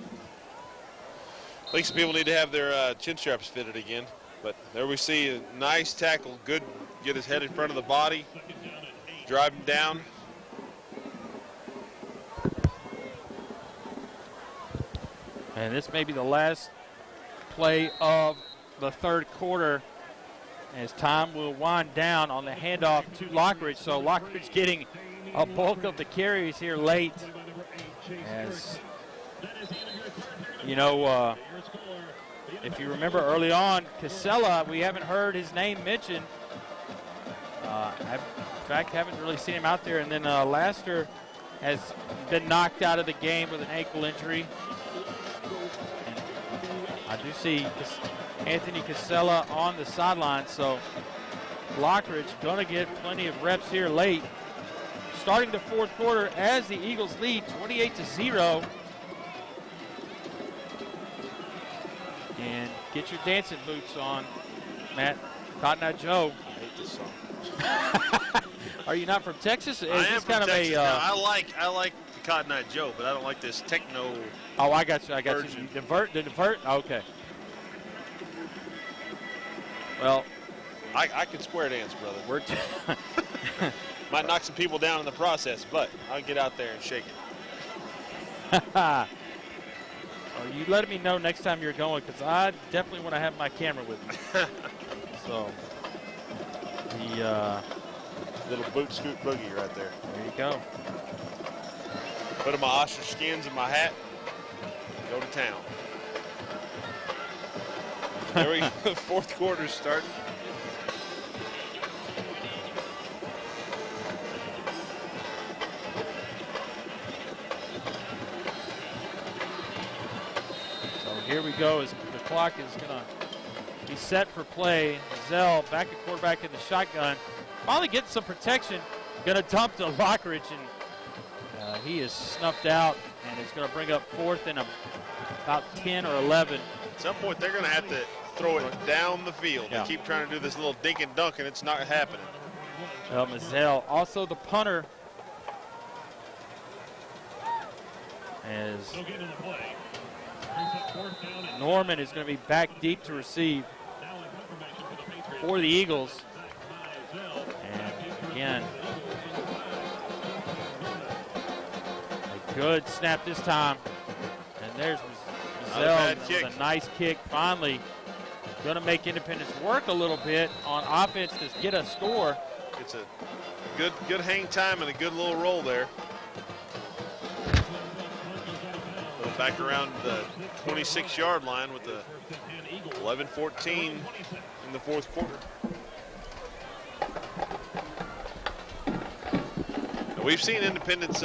I think some people need to have their chin straps fitted again, but there we see a nice tackle, good, get his head in front of the body, drive him down. And this may be the last play of the third quarter, as time will wind down on the handoff to Lockridge. So Lockridge getting a bulk of the carries here late. As you know, if you remember early on, Casella, we haven't heard his name mentioned. In fact, haven't really seen him out there. And then Laster has been knocked out of the game with an ankle injury. I do see Anthony Casella on the sideline, so Lockridge going to get plenty of reps here late. Starting the fourth quarter as the Eagles lead 28-0. And get your dancing boots on, Matt. Cotton Eye Joe. I hate this song. Are you not from Texas? I am from Texas. I like the Cotton Eye Joe, but I don't like this techno. Oh, I got you. Version. The divert. Okay. Well, I can square dance, brother. Might knock some people down in the process, but I'll get out there and shake it. Are you letting me know next time you're going? Because I definitely want to have my camera with me. So the little boot scoot boogie right there. There you go. Put my ostrich skins in my hat. Go to town. There we go. Fourth quarter's starting. So here we go as the clock is going to be set for play. Zell back at quarterback in the shotgun. Finally getting some protection. Going to dump to Lockridge, and he is snuffed out, and it's going to bring up fourth and about 10 or 11. At some point, they're going to have to throw it down the field. Yeah. They keep trying to do this little dink and dunk, and it's not happening. Well, Mazzell, also the punter, as Norman is going to be back deep to receive for the Eagles. And again, a good snap this time. And there's Mazzell with a nice kick. Finally going to make Independence work a little bit on offense to get a score. It's a good hang time and a good little roll there. Put it back around the 26-yard line with the 11-14 in the fourth quarter. We've seen Independence,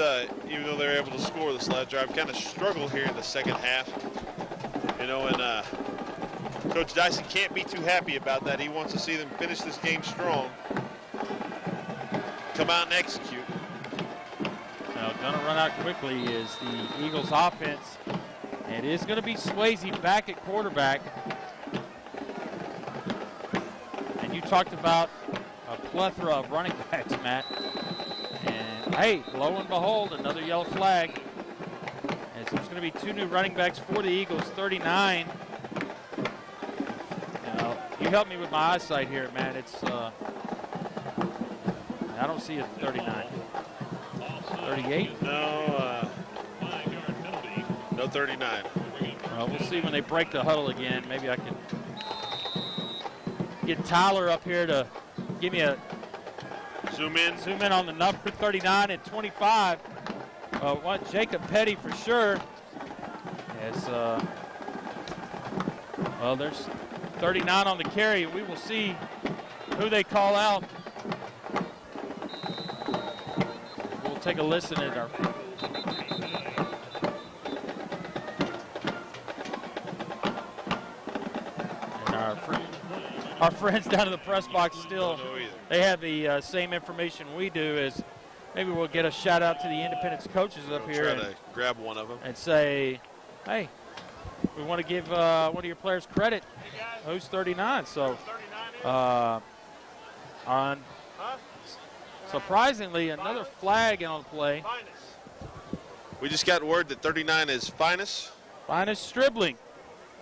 even though they're able to score the sled drive, kind of struggle here in the second half. You know, and Coach Dyson can't be too happy about that. He wants to see them finish this game strong, come out and execute. Now, gonna run out quickly is the Eagles offense. It is gonna be Swayze back at quarterback. And you talked about a plethora of running backs, Matt. And hey, lo and behold, another yellow flag. And so there's going to be 2 new running backs for the Eagles, 39. Now, you help me with my eyesight here, man. It's, I don't see a 39. 38? No, no 39. Well, we'll see when they break the huddle again. Maybe I can get Tyler up here to give me a zoom in on the number 39 and 25. Want Jacob Petty for sure. As well, there's 39 on the carry. We will see who they call out. We'll take a listen at our. Our friends down in the press box still, they have the same information we do. As maybe we'll get a shout out to the Independence coaches up here. Try to grab one of them and say, hey, we want to give one of your players credit. Who's 39? So, on surprisingly, another flag on the play. We just got word that 39 is Finus. Finus Stribling.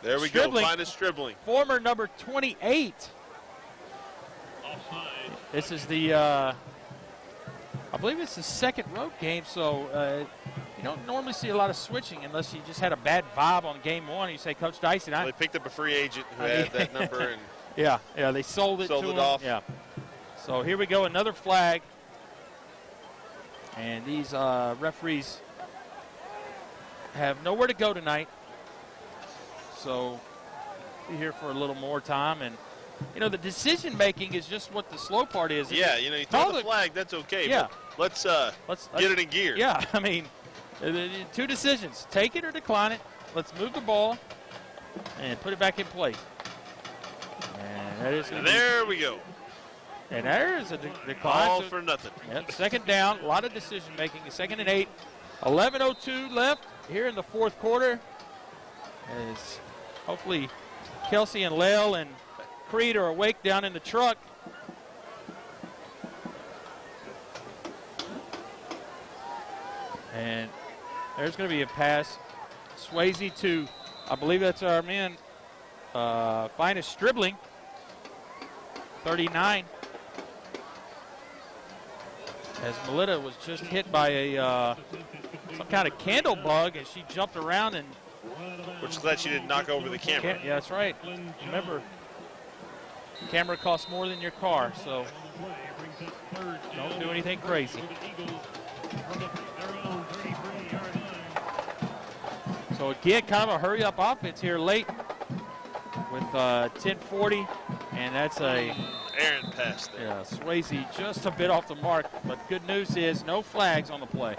There we go, Finus Stribling. Former number 28. This is the, I believe it's the second road game, so you don't normally see a lot of switching unless you just had a bad vibe on game 1. You say, Coach Dyson. Well, they picked up a free agent who had that number. And yeah, they sold it to him. Off. Yeah. So here we go, another flag. And these referees have nowhere to go tonight. So be here for a little more time. And, you know, the decision-making is just what the slow part is. Yeah, you know, you throw the flag, that's okay. Yeah. But let's get it in gear. Yeah, I mean, 2 decisions. Take it or decline it. Let's move the ball and put it back in play. And that is there we go. And there is a decline. All for nothing. Yep, second down, a lot of decision-making. 2nd and 8. 11:02 left here in the 4th quarter. As hopefully Kelsey and Lale and Creed are awake down in the truck. And there's going to be a pass. Swayze to, I believe that's our man, Finus Stribling, 39. As Melita was just hit by a some kind of candle bug, and she jumped around and. Which glad she didn't knock over the camera. Yeah, that's right. Remember, camera costs more than your car, so don't do anything crazy. So again, kind of a hurry-up offense here late with 10:40, and that's a errant pass there. Yeah, Swayze just a bit off the mark, but good news is no flags on the play.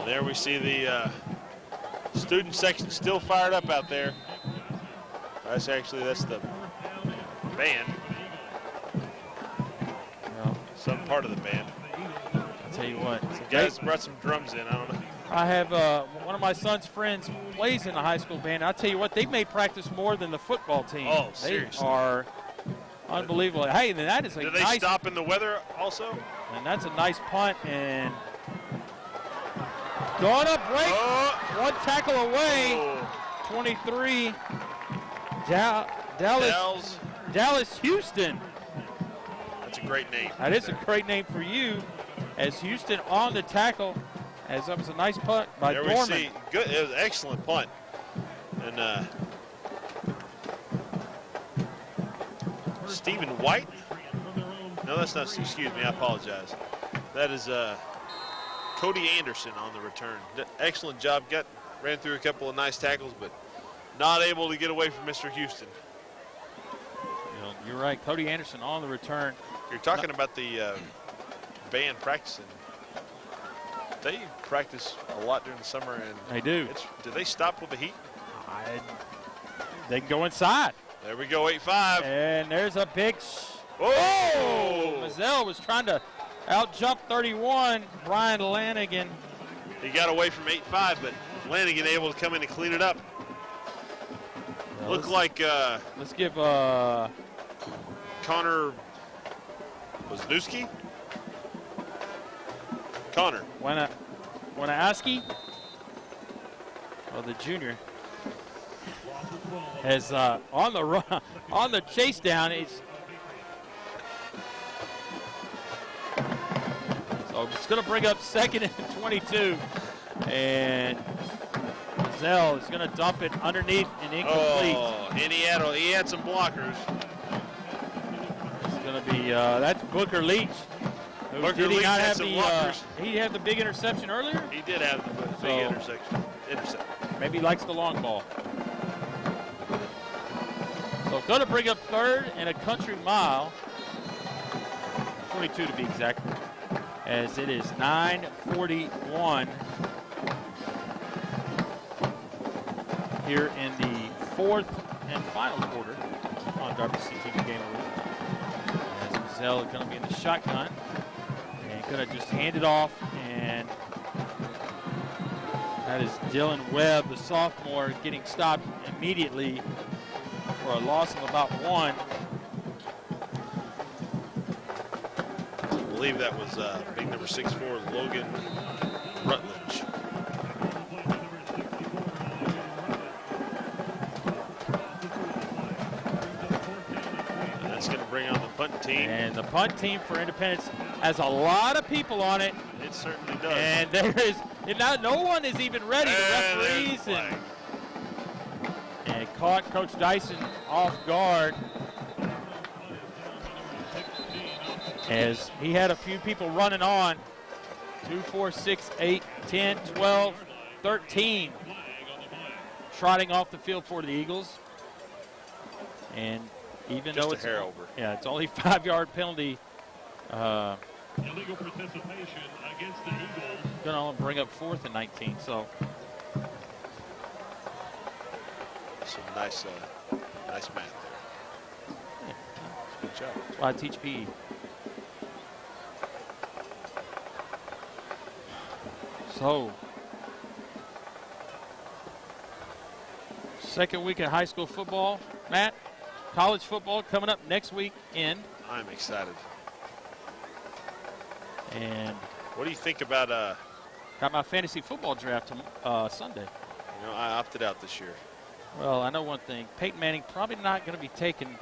There we see the student section still fired up out there. That's the band. Well, some part of the band. I'll tell you what. Some guys brought some drums in. I don't know. I have one of my son's friends plays in the high school band. I'll tell you what, they may practice more than the football team. Oh, seriously. They are unbelievable. Hey, then that is a nice. Do they stop in the weather also? And that's a nice punt, and going up break, one tackle away, 23, Dallas Houston. That's a great name. That is a great name for you, as Houston on the tackle, as that was a nice punt by Dorman. There we see, good, it was an excellent punt. And Stephen White? No, that's not, excuse me, I apologize. That is Cody Anderson on the return. Excellent job, ran through a couple of nice tackles, but not able to get away from Mr. Houston. You're right. Cody Anderson on the return. You're talking about the band practicing. They practice a lot during the summer, and they do. Do they stop with the heat? They can go inside. There we go, 8-5. And there's a big. Oh! Mazzell was trying to out-jump 31. Brian Lanigan. He got away from 8-5, but Lanigan able to come in and clean it up. Well, Looked like. Let's give. Connor Wisniewski? Connor. Wanaski? Oh, the junior. As on the run, on the chase down, so it's going to bring up 2nd and 22. And Mazzell is going to dump it underneath and incomplete. Oh, and he had some blockers. Going to be that's Booker Leach. Booker Leach had some blockers. He had the big interception earlier? He did have the big interception. Maybe he likes the long ball. So going to bring up 3rd and a country mile. 22 to be exact. As it is 9:41 here in the 4th and final quarter on WCTV Game of the Week. Mazzell is going to be in the shotgun and going to just hand it off, and that is Dylan Webb, the sophomore, getting stopped immediately for a loss of about 1. I believe that was big number 6'4", Logan Rutledge. Bring on the punt team. And the punt team for Independence has a lot of people on it. It certainly does. And there is, no one is even ready. The referees and caught Coach Dyson off guard as he had a few people running on. 2, 4, 6, 8, 10, 12, 13 trotting off the field for the Eagles. And even just though it's hair over. Yeah, it's only 5-yard penalty. Illegal participation against the Eagles. Going to bring up 4th and 19. So some nice math there. Yeah. Good job. That's why I teach PE. So, second week of high school football, Matt. College football coming up next weekend. I'm excited. And what do you think about got my fantasy football draft Sunday. You know, I opted out this year. Well, I know one thing. Peyton Manning probably not going to be taken.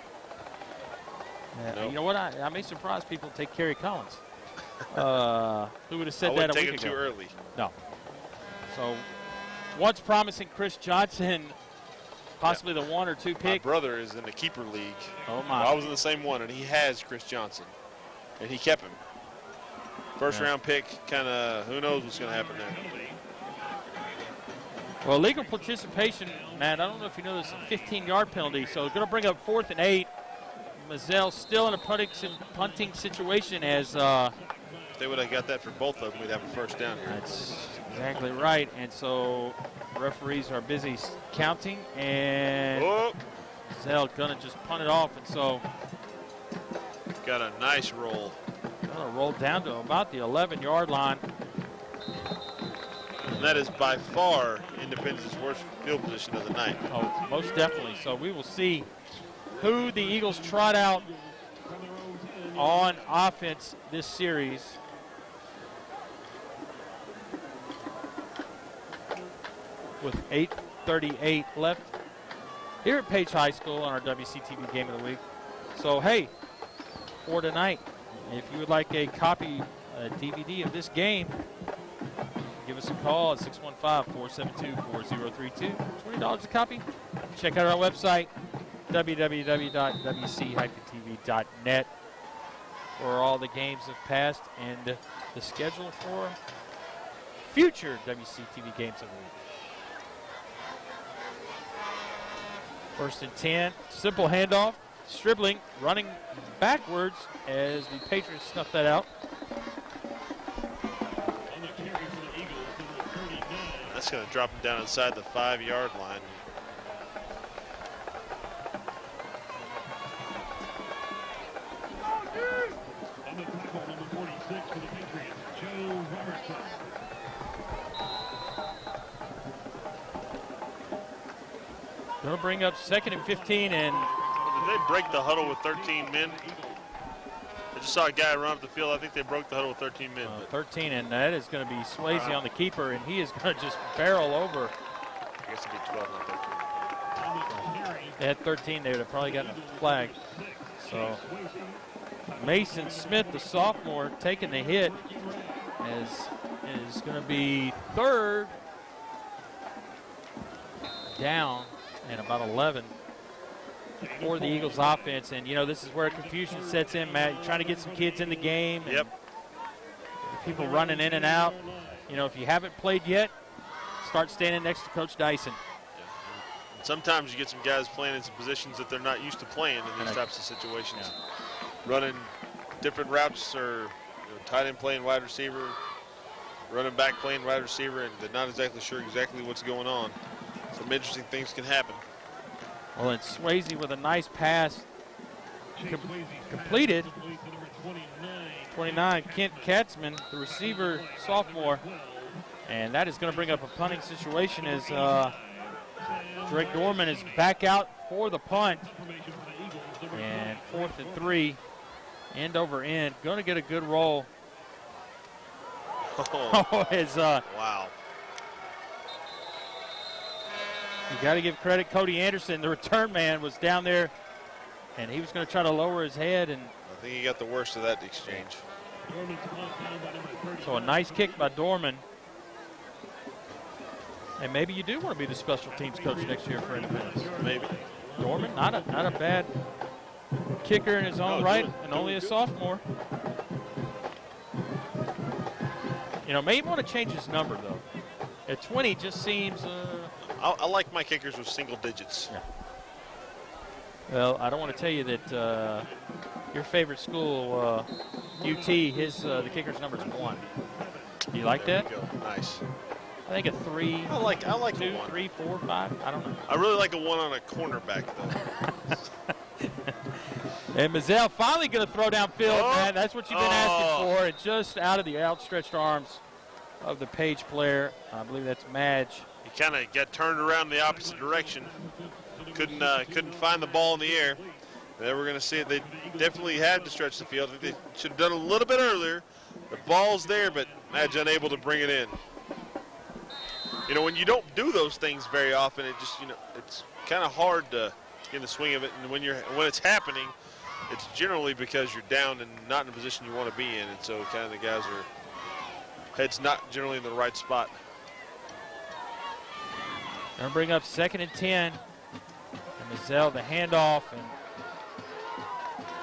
Nope. You know what? I may surprise people and take Kerry Collins. Who would have said that a week ago? I wouldn't take him too early. No. So, once promising Chris Johnson, possibly the 1 or 2 pick. My brother is in the keeper league. Oh, my. I was in the same one, and he has Chris Johnson. And he kept him. First round pick, kind of, who knows what's going to happen there. Well, legal participation, Matt, I don't know if you know this, a 15-yard penalty. So it's going to bring up 4th and 8. Mazzell still in a punting situation as if they would have got that for both of them, we'd have a first down here. That's exactly right. And so referees are busy counting, and Mazzell going to just punt it off. And so got a nice roll. Going to roll down to about the 11-yard line. And that is by far Independence's worst field position of the night. Oh, most definitely. So we will see who the Eagles trot out on offense this series. With 8:38 left here at Page High School on our WCTV Game of the Week. So, hey, for tonight, if you would like a copy, a DVD of this game, give us a call at 615-472-4032. $20 a copy. Check out our website, www.wc-tv.net, for all the games of past and the schedule for future WCTV games of the week. First and 10. Simple handoff. Stribling, running backwards as the Patriots snuff that out. That's going to drop him down inside the 5-yard line. On the tackle, number 46 for the Patriots, Joe Robertson. Going to bring up 2nd and 15, and did they break the huddle with 13 men? I just saw a guy run up the field. I think they broke the huddle with 13 men. 13, and that is going to be Swayze on the keeper, and he is going to just barrel over. I guess it'd be 12 and 13. If they had 13, they would have probably gotten a flag. So Mason Smith, the sophomore, taking the hit, is going to be 3rd down and about 11 for the Eagles offense. And, you know, this is where confusion sets in, Matt. You're trying to get some kids in the game. Yep. People running in and out. You know, if you haven't played yet, start standing next to Coach Dyson. And sometimes you get some guys playing in some positions that they're not used to playing in these types of situations. Running different routes, or tight end playing wide receiver, running back playing wide receiver, and they're not exactly sure exactly what's going on. Some interesting things can happen. Well, it's Swayze with a nice pass completed. 29, Kent Katzman, the receiver, sophomore. And that is going to bring up a punting situation as Drake Dorman is back out for the punt. And 4th and 3, end over end. Going to get a good roll. Wow. You got to give credit. Cody Anderson, the return man, was down there, and he was going to try to lower his head. And I think he got the worst of that exchange. So a nice kick by Dorman. And maybe you do want to be the special teams coach next year for Independence. Maybe. Dorman, not a bad kicker in his own right, and only a sophomore. You know, maybe want to change his number, though. At 20 just seems... I like my kickers with single digits. Yeah. Well, I don't want to tell you that your favorite school, UT, the kicker's number is 1. Do you like that? Nice. I think a 3. I like 2, a 1. 3, 4, 5. I don't know. I really like a 1 on a cornerback, though. And Mazzell finally going to throw downfield, man. That's what you've been asking for. It's just out of the outstretched arms of the Page player. I believe that's Madge. He kind of got turned around the opposite direction. Couldn't find the ball in the air. They were going to see it. They definitely had to stretch the field. They should have done a little bit earlier. The ball's there, but Madge unable to bring it in. You know, when you don't do those things very often, it just, it's kind of hard to get in the swing of it. And when it's happening, it's generally because you're down and not in a position you want to be in. And so kind of the guys head's not generally in the right spot. Going to bring up 2nd and 10. And Mazzell, the handoff, and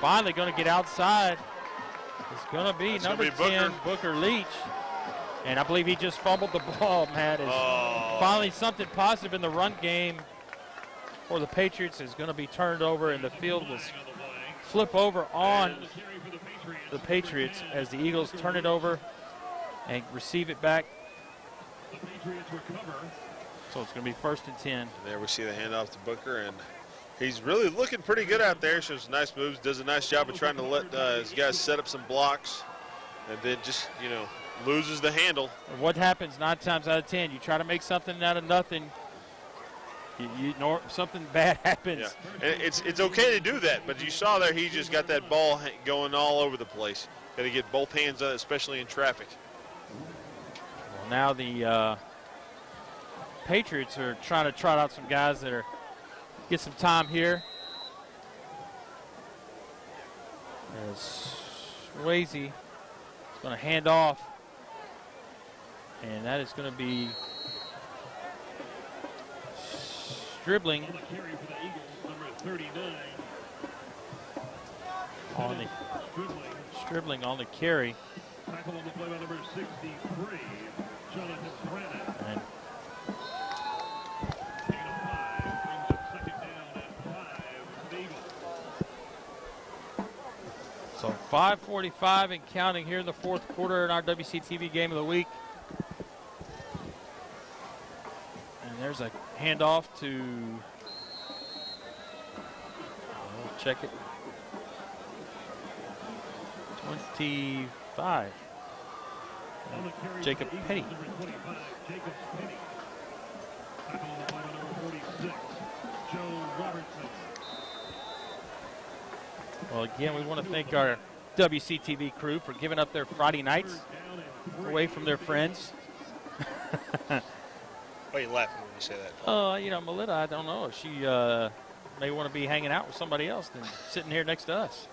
finally going to get outside. It's going to be number 10, Booker Leach. And I believe he just fumbled the ball, Matt. Finally something positive in the run game for the Patriots is going to be turned over, and the field will flip over on the Patriots as the Eagles turn it over and receive it back. So it's going to be 1st and 10. There we see the handoff to Booker, and he's really looking pretty good out there. Shows nice moves, does a nice job of trying to let his guys set up some blocks, and then just, loses the handle. And what happens 9 times out of 10? You try to make something out of nothing. Something bad happens. Yeah. And it's okay to do that, but you saw there he just got that ball going all over the place. Got to get both hands on it, especially in traffic. Well, now the Patriots are trying to trot out some guys that get some time here. As Swayze is going to hand off, and that is going to be Stribling on the carry. Tackle on the play by number 63, Jonathan Brannon. And Gain of 5 brings up 2nd down So 5:45 and counting here in the fourth quarter in our WCTV game of the week. And there's a handoff to, check it, 25. Jacob Petty. Well, again, we want to thank our WCTV crew for giving up their Friday nights away from their friends. Why are you laughing when you say that? You know, Melita, I don't know. She may want to be hanging out with somebody else than sitting here next to us.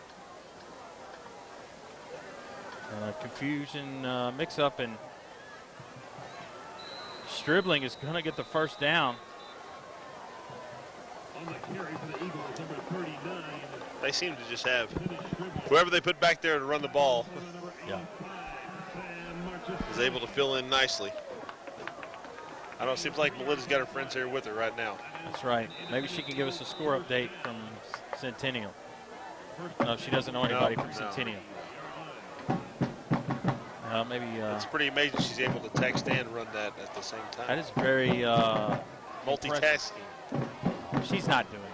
Confusion, mix-up, and Stribling is going to get the first down. On the carry for the Eagles, number 39. They seem to just have whoever they put back there to run the ball is able to fill in nicely. I don't. It seems like Melita's got her friends here with her right now. That's right. Maybe she can give us a score update from Centennial. No, she doesn't know anybody from Centennial. Maybe. It's pretty amazing she's able to text and run that at the same time. That is very multitasking. Impressive. She's not doing that.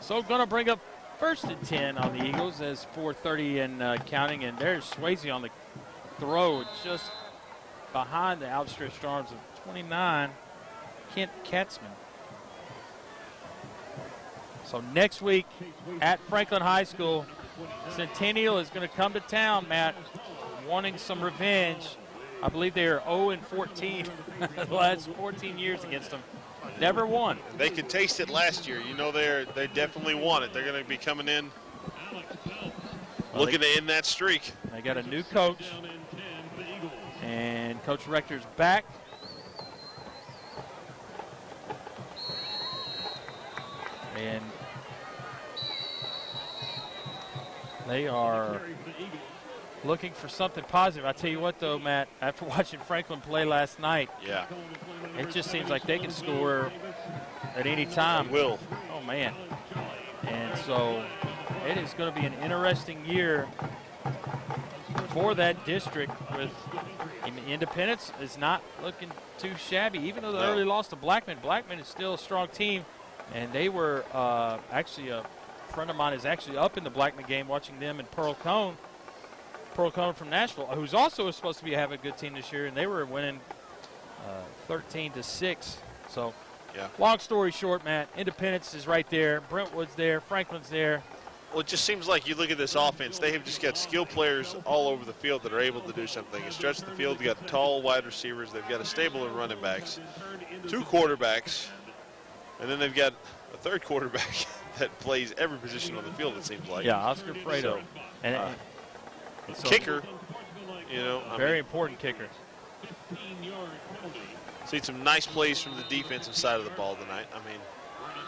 So going to bring up 1st and 10 on the Eagles as 4:30 and counting, and there's Swayze on the throw just behind the outstretched arms of 29, Kent Katzman. So next week at Franklin High School, Centennial is going to come to town, Matt, wanting some revenge. I believe they are 0-14 the last 14 years against them. Never won. They could taste it last year. You know they definitely want it. They're going to be coming in looking to end that streak. They got a new coach, and Coach Rector's back. And they are looking for something positive. I tell you what, though, Matt, after watching Franklin play last night, it just seems like they can score at any time. They will. Oh, man. And so it is going to be an interesting year for that district. With Independence is not looking too shabby, even though they early lost to Blackman. Blackman is still a strong team, and they were actually a friend of mine is actually up in the Blackman game watching them and Pearl Cone from Nashville, who's also supposed to be having a good team this year, and they were winning 13-6. So, long story short, Matt, Independence is right there. Brentwood's there. Franklin's there. Well, it just seems like you look at this offense, they have just got skill players all over the field that are able to do something. They stretch the field. They got tall wide receivers. They've got a stable of running backs, 2 quarterbacks, and then they've got a 3rd quarterback that plays every position on the field, it seems like. Yeah, Oscar Fredo. So, kicker, very important kicker. Seen some nice plays from the defensive side of the ball tonight.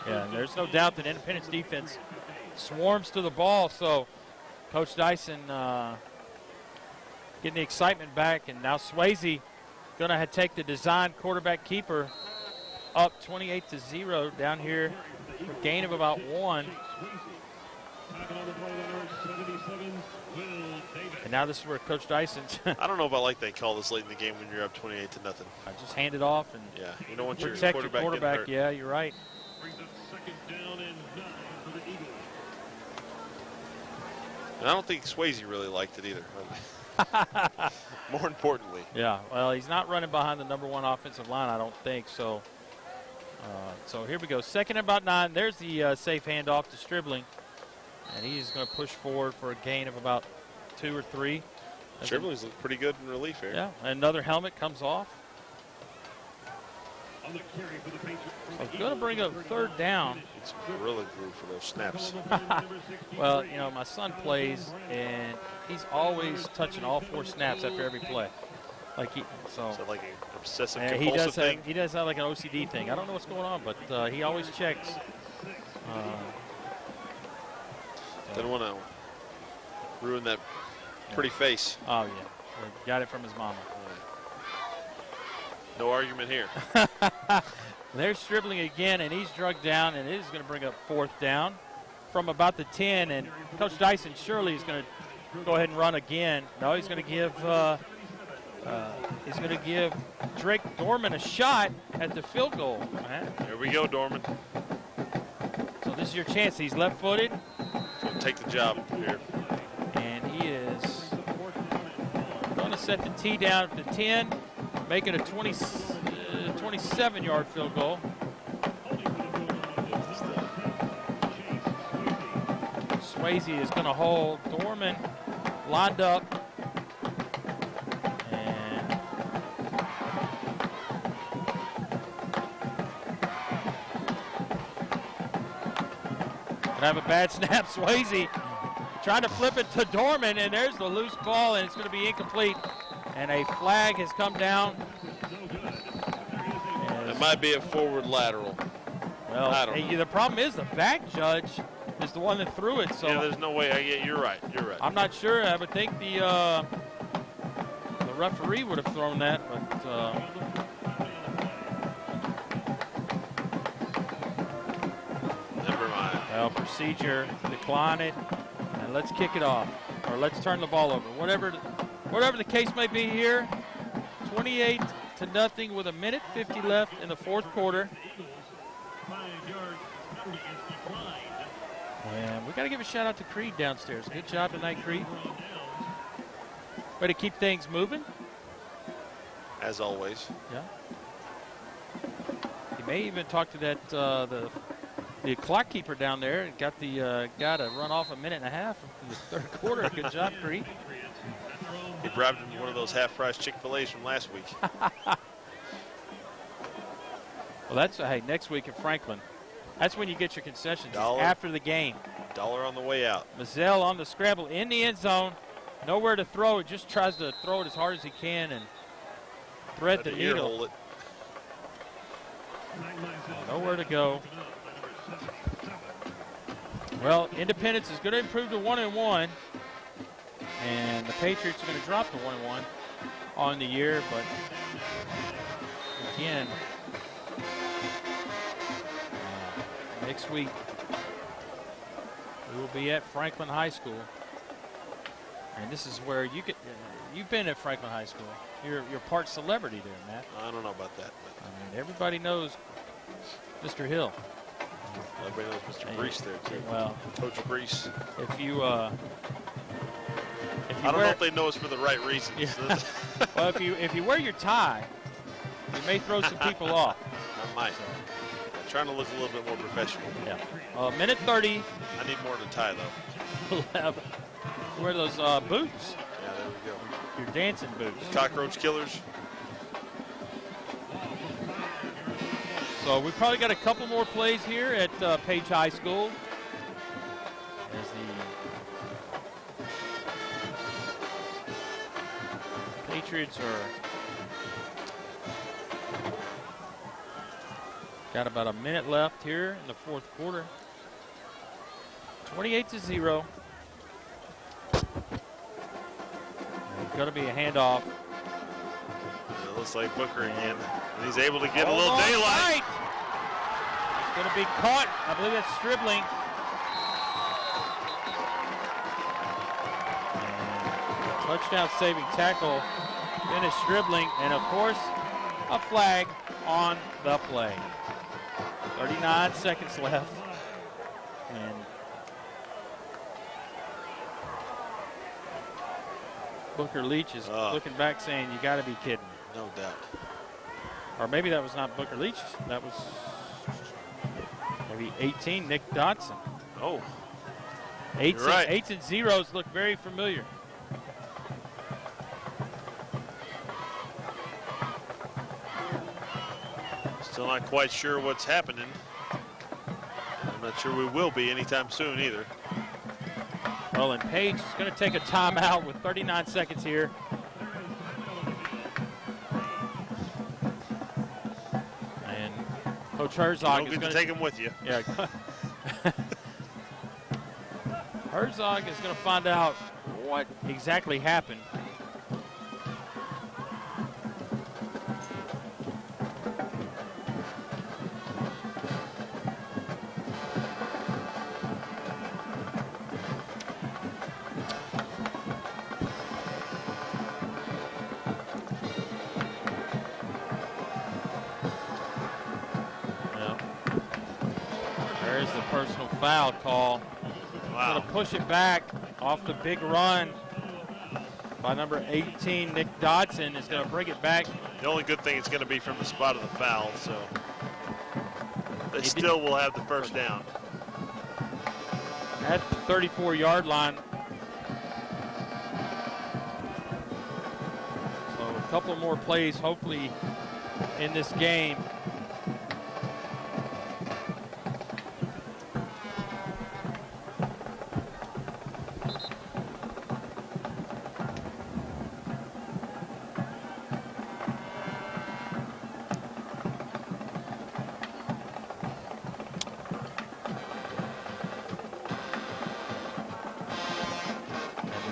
Yeah, there's no doubt that Independence defense swarms to the ball. So Coach Dyson getting the excitement back, and now Swayze going to take the design quarterback keeper up 28-0 down here for a gain of about 1. And now this is where Coach Dyson's. I don't know if I like that call this late in the game when you're up 28-0. I just hand it off and you don't want your protect your quarterback. Yeah, you're right. And I don't think Swayze really liked it either. More importantly. Yeah, well, he's not running behind the #1 offensive line, I don't think. So so here we go. 2nd and about 9. There's the safe handoff to Stribling. And he's going to push forward for a gain of about 2 or 3. Stribling's looked pretty good in relief here. Yeah, another helmet comes off. I'm going to bring up 3rd down. It's really grew for those snaps. Well, my son plays, and he's always touching all 4 snaps after every play. Is that like an obsessive compulsive thing? He does have like an OCD thing. I don't know what's going on, but he always checks. Didn't want to ruin that pretty face. Oh, yeah. Got it from his mama. No argument here. There's Stribling again, and he's drugged down, and it is going to bring up 4th down from about the 10. And Coach Dyson Shirley is going to go ahead and run again. No, he's going to give Drake Dorman a shot at the field goal. Here we go, Dorman. So this is your chance. He's left-footed. He'll take the job here. And he is going to set the tee down at the 10, make it a 27-yard field goal. Swayze is going to hold. Dorman lined up. And gonna have a bad snap. Swayze trying to flip it to Dorman, and there's the loose ball, and it's going to be incomplete. And a flag has come down. It might be a forward lateral. Well, the problem is the back judge is the one that threw it. So yeah, there's no way. You're right. You're right. I'm not sure. I would think the referee would have thrown that, but never mind. Well, procedure, decline it, and let's kick it off, or let's turn the ball over. Whatever the case may be here, 28-0 with 1:50 left in the 4th quarter. And we got to give a shout out to Creed downstairs. Good job tonight, Creed. Way to keep things moving. As always. Yeah. You may even talk to that the clock keeper down there and got the guy to run off 1.5 minutes in the 3rd quarter. Good job, Creed. He bribed him one of those half-price Chick-fil-A's from last week. Well, that's hey, next week in Franklin. That's when you get your concessions after the game. $1 on the way out. Mazzell on the scramble in the end zone. Nowhere to throw it. Just tries to throw it as hard as he can and thread the needle. Nowhere to go. Well, Independence is going to improve to 1-1. And the Patriots are going to drop to 1-1 on the year. But again, next week, we will be at Franklin High School. And this is where you get, you've been at Franklin High School. You're part celebrity there, Matt. I don't know about that. But I mean, everybody knows Mr. Hill. Everybody knows Mr. Brees there, too. Well, Coach Brees. If you I don't know if they know us for the right reasons. Yeah. Well, if you wear your tie, you may throw some people off. I might. I'm trying to look a little bit more professional. Yeah. 1:30. I need more than a tie, though. 11. Wear those boots. Yeah, there we go. Your dancing boots. Cockroach killers. So we probably got a couple more plays here at Page High School. As the Patriots got about a minute left here in the 4th quarter. 28-0. It's going to be a handoff. It looks like Booker again. And he's able to get a little daylight. It's going to be caught. I believe that's Stribling. And touchdown saving tackle. Dennis Stribling. And, of course, a flag on the play. 39 seconds left. And Booker Leach is looking back saying, you got to be kidding. No doubt. Or maybe that was not Booker Leach. That was maybe 18, Nick Dotson. Oh. Eights, right. Eights and zeros look very familiar. Still not quite sure what's happening. I'm not sure we will be anytime soon either. Well, and Page is going to take a timeout with 39 seconds here. And Coach Herzog is going to take him with you. Yeah. Herzog is going to find out what exactly happened. There's the personal foul call. Wow. Going to push it back off the big run by number 18, Nick Dodson. Is going to bring it back. The only good thing it's going to be from the spot of the foul, so they still will have the first down. At the 34-yard line. So a couple more plays, hopefully, in this game.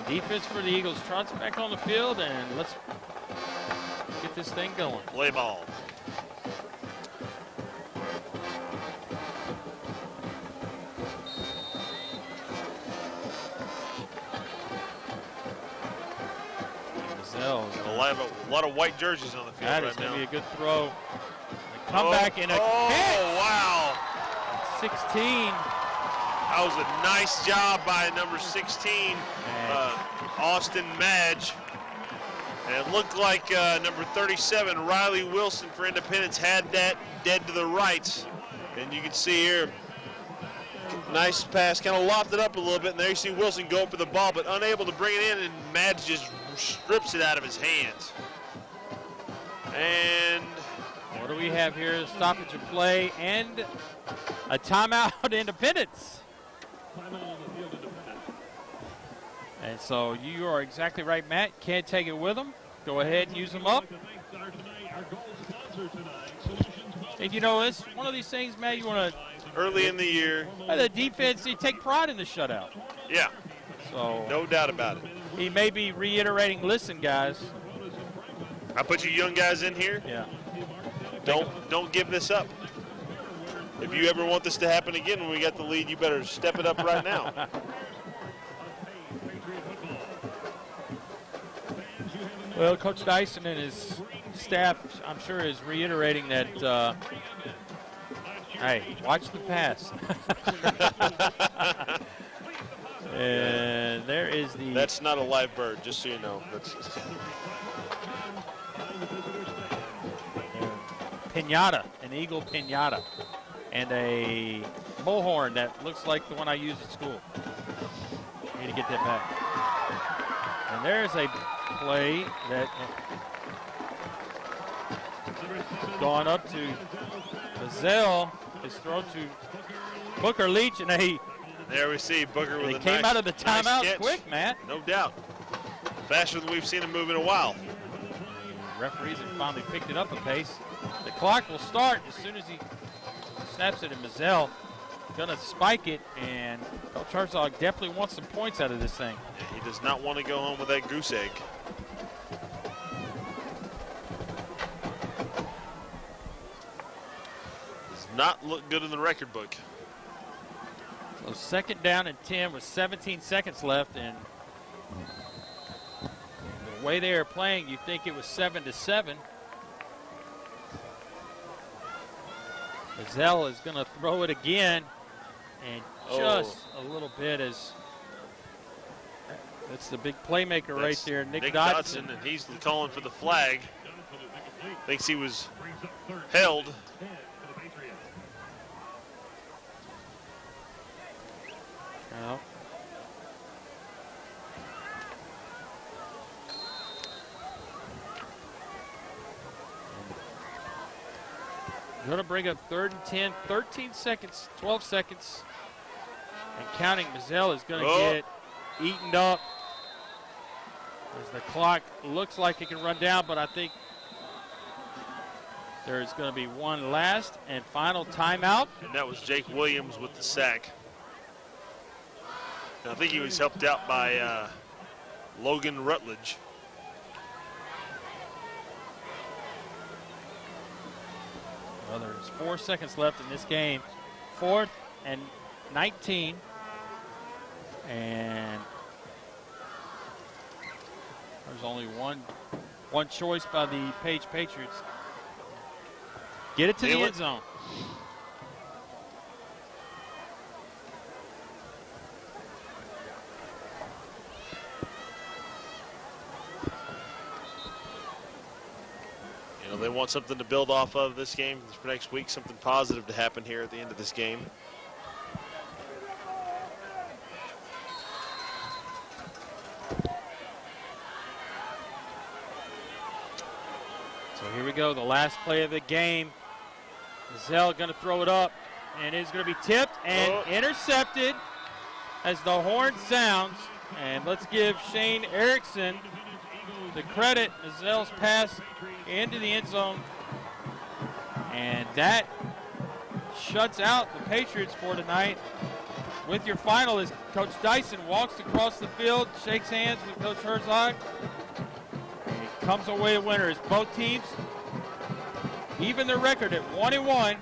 Defense for the Eagles trots back on the field, and let's get this thing going. Play ball. A lot of white jerseys on the field that right is going now. to be a good throw. A comeback and a kick. Wow. 16. That was a nice job by number 16, Austin Madge. And it looked like number 37, Riley Wilson for Independence, had that dead to the right. And you can see here, nice pass, kind of lofted up a little bit. And there you see Wilson go up for the ball, but unable to bring it in, and Madge just strips it out of his hands. And what do we have here? Stoppage of play and a timeout, Independence. And so you are exactly right, Matt. Can't take it with them. Go ahead and use them up. And you know, it's one of these things, Matt, you want to... Early in the year. The defense, they take pride in the shutout. Yeah. So no doubt about it. He may be reiterating, listen, guys. I put you young guys in here. Yeah. Don't give this up. If you ever want this to happen again when we got the lead, you better step it up right now. Well, Coach Dyson and his staff, I'm sure, is reiterating that, hey, watch the pass. And there is the... That's not a live bird, just so you know. That's Piñata, an eagle piñata, and a bullhorn that looks like the one I use at school. Need to get that back. And there's a play that gone up to Mazzell. Is thrown to Booker Leach, and there we see Booker with a nice, came out of the timeout nice quick, Matt. No doubt. Faster than we've seen him move in a while. The referees have finally picked it up a pace. The clock will start as soon as he snaps it, and Mazzell gonna spike it, and Coach Herzog definitely wants some points out of this thing. Yeah, he does not want to go home with that goose egg. Does not look good in the record book. So second down and 10 with 17 seconds left, and the way they are playing, you think it was 7-7. Mazzell is going to throw it again, and just a little bit as that's the big playmaker right there, Nick Dodson. And he's calling for the flag. Thinks he was held. Well, going to bring up 3rd and 10, 13 seconds, 12 seconds, and counting. Mazzell is going to get eaten up as the clock looks like it can run down, but I think there's going to be one last and final timeout. And that was Jake Williams with the sack. And I think he was helped out by Logan Rutledge. Well, there's 4 seconds left in this game. 4th and 19. And there's only one choice by the Page Patriots. Get it to the end zone. want something to build off of this game for next week, something positive to happen here at the end of this game. So here we go, the last play of the game. Zell going to throw it up, and it's going to be tipped and intercepted as the horn sounds. And let's give Shane Erickson the credit. Zell's pass into the end zone, and that shuts out the Patriots for tonight. With your final as Coach Dyson walks across the field, shakes hands with Coach Herzog, and he comes away a winner as both teams even their record at 1-1,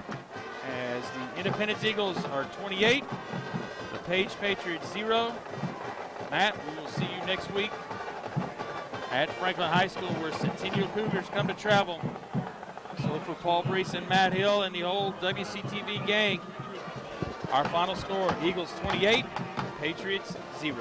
as the Independence Eagles are 28, the Page Patriots 0. Matt, we will see you next week at Franklin High School, where Centennial Cougars come to travel. So for Paul Brees and Matt Hill and the whole WCTV gang, our final score, Eagles 28, Patriots 0.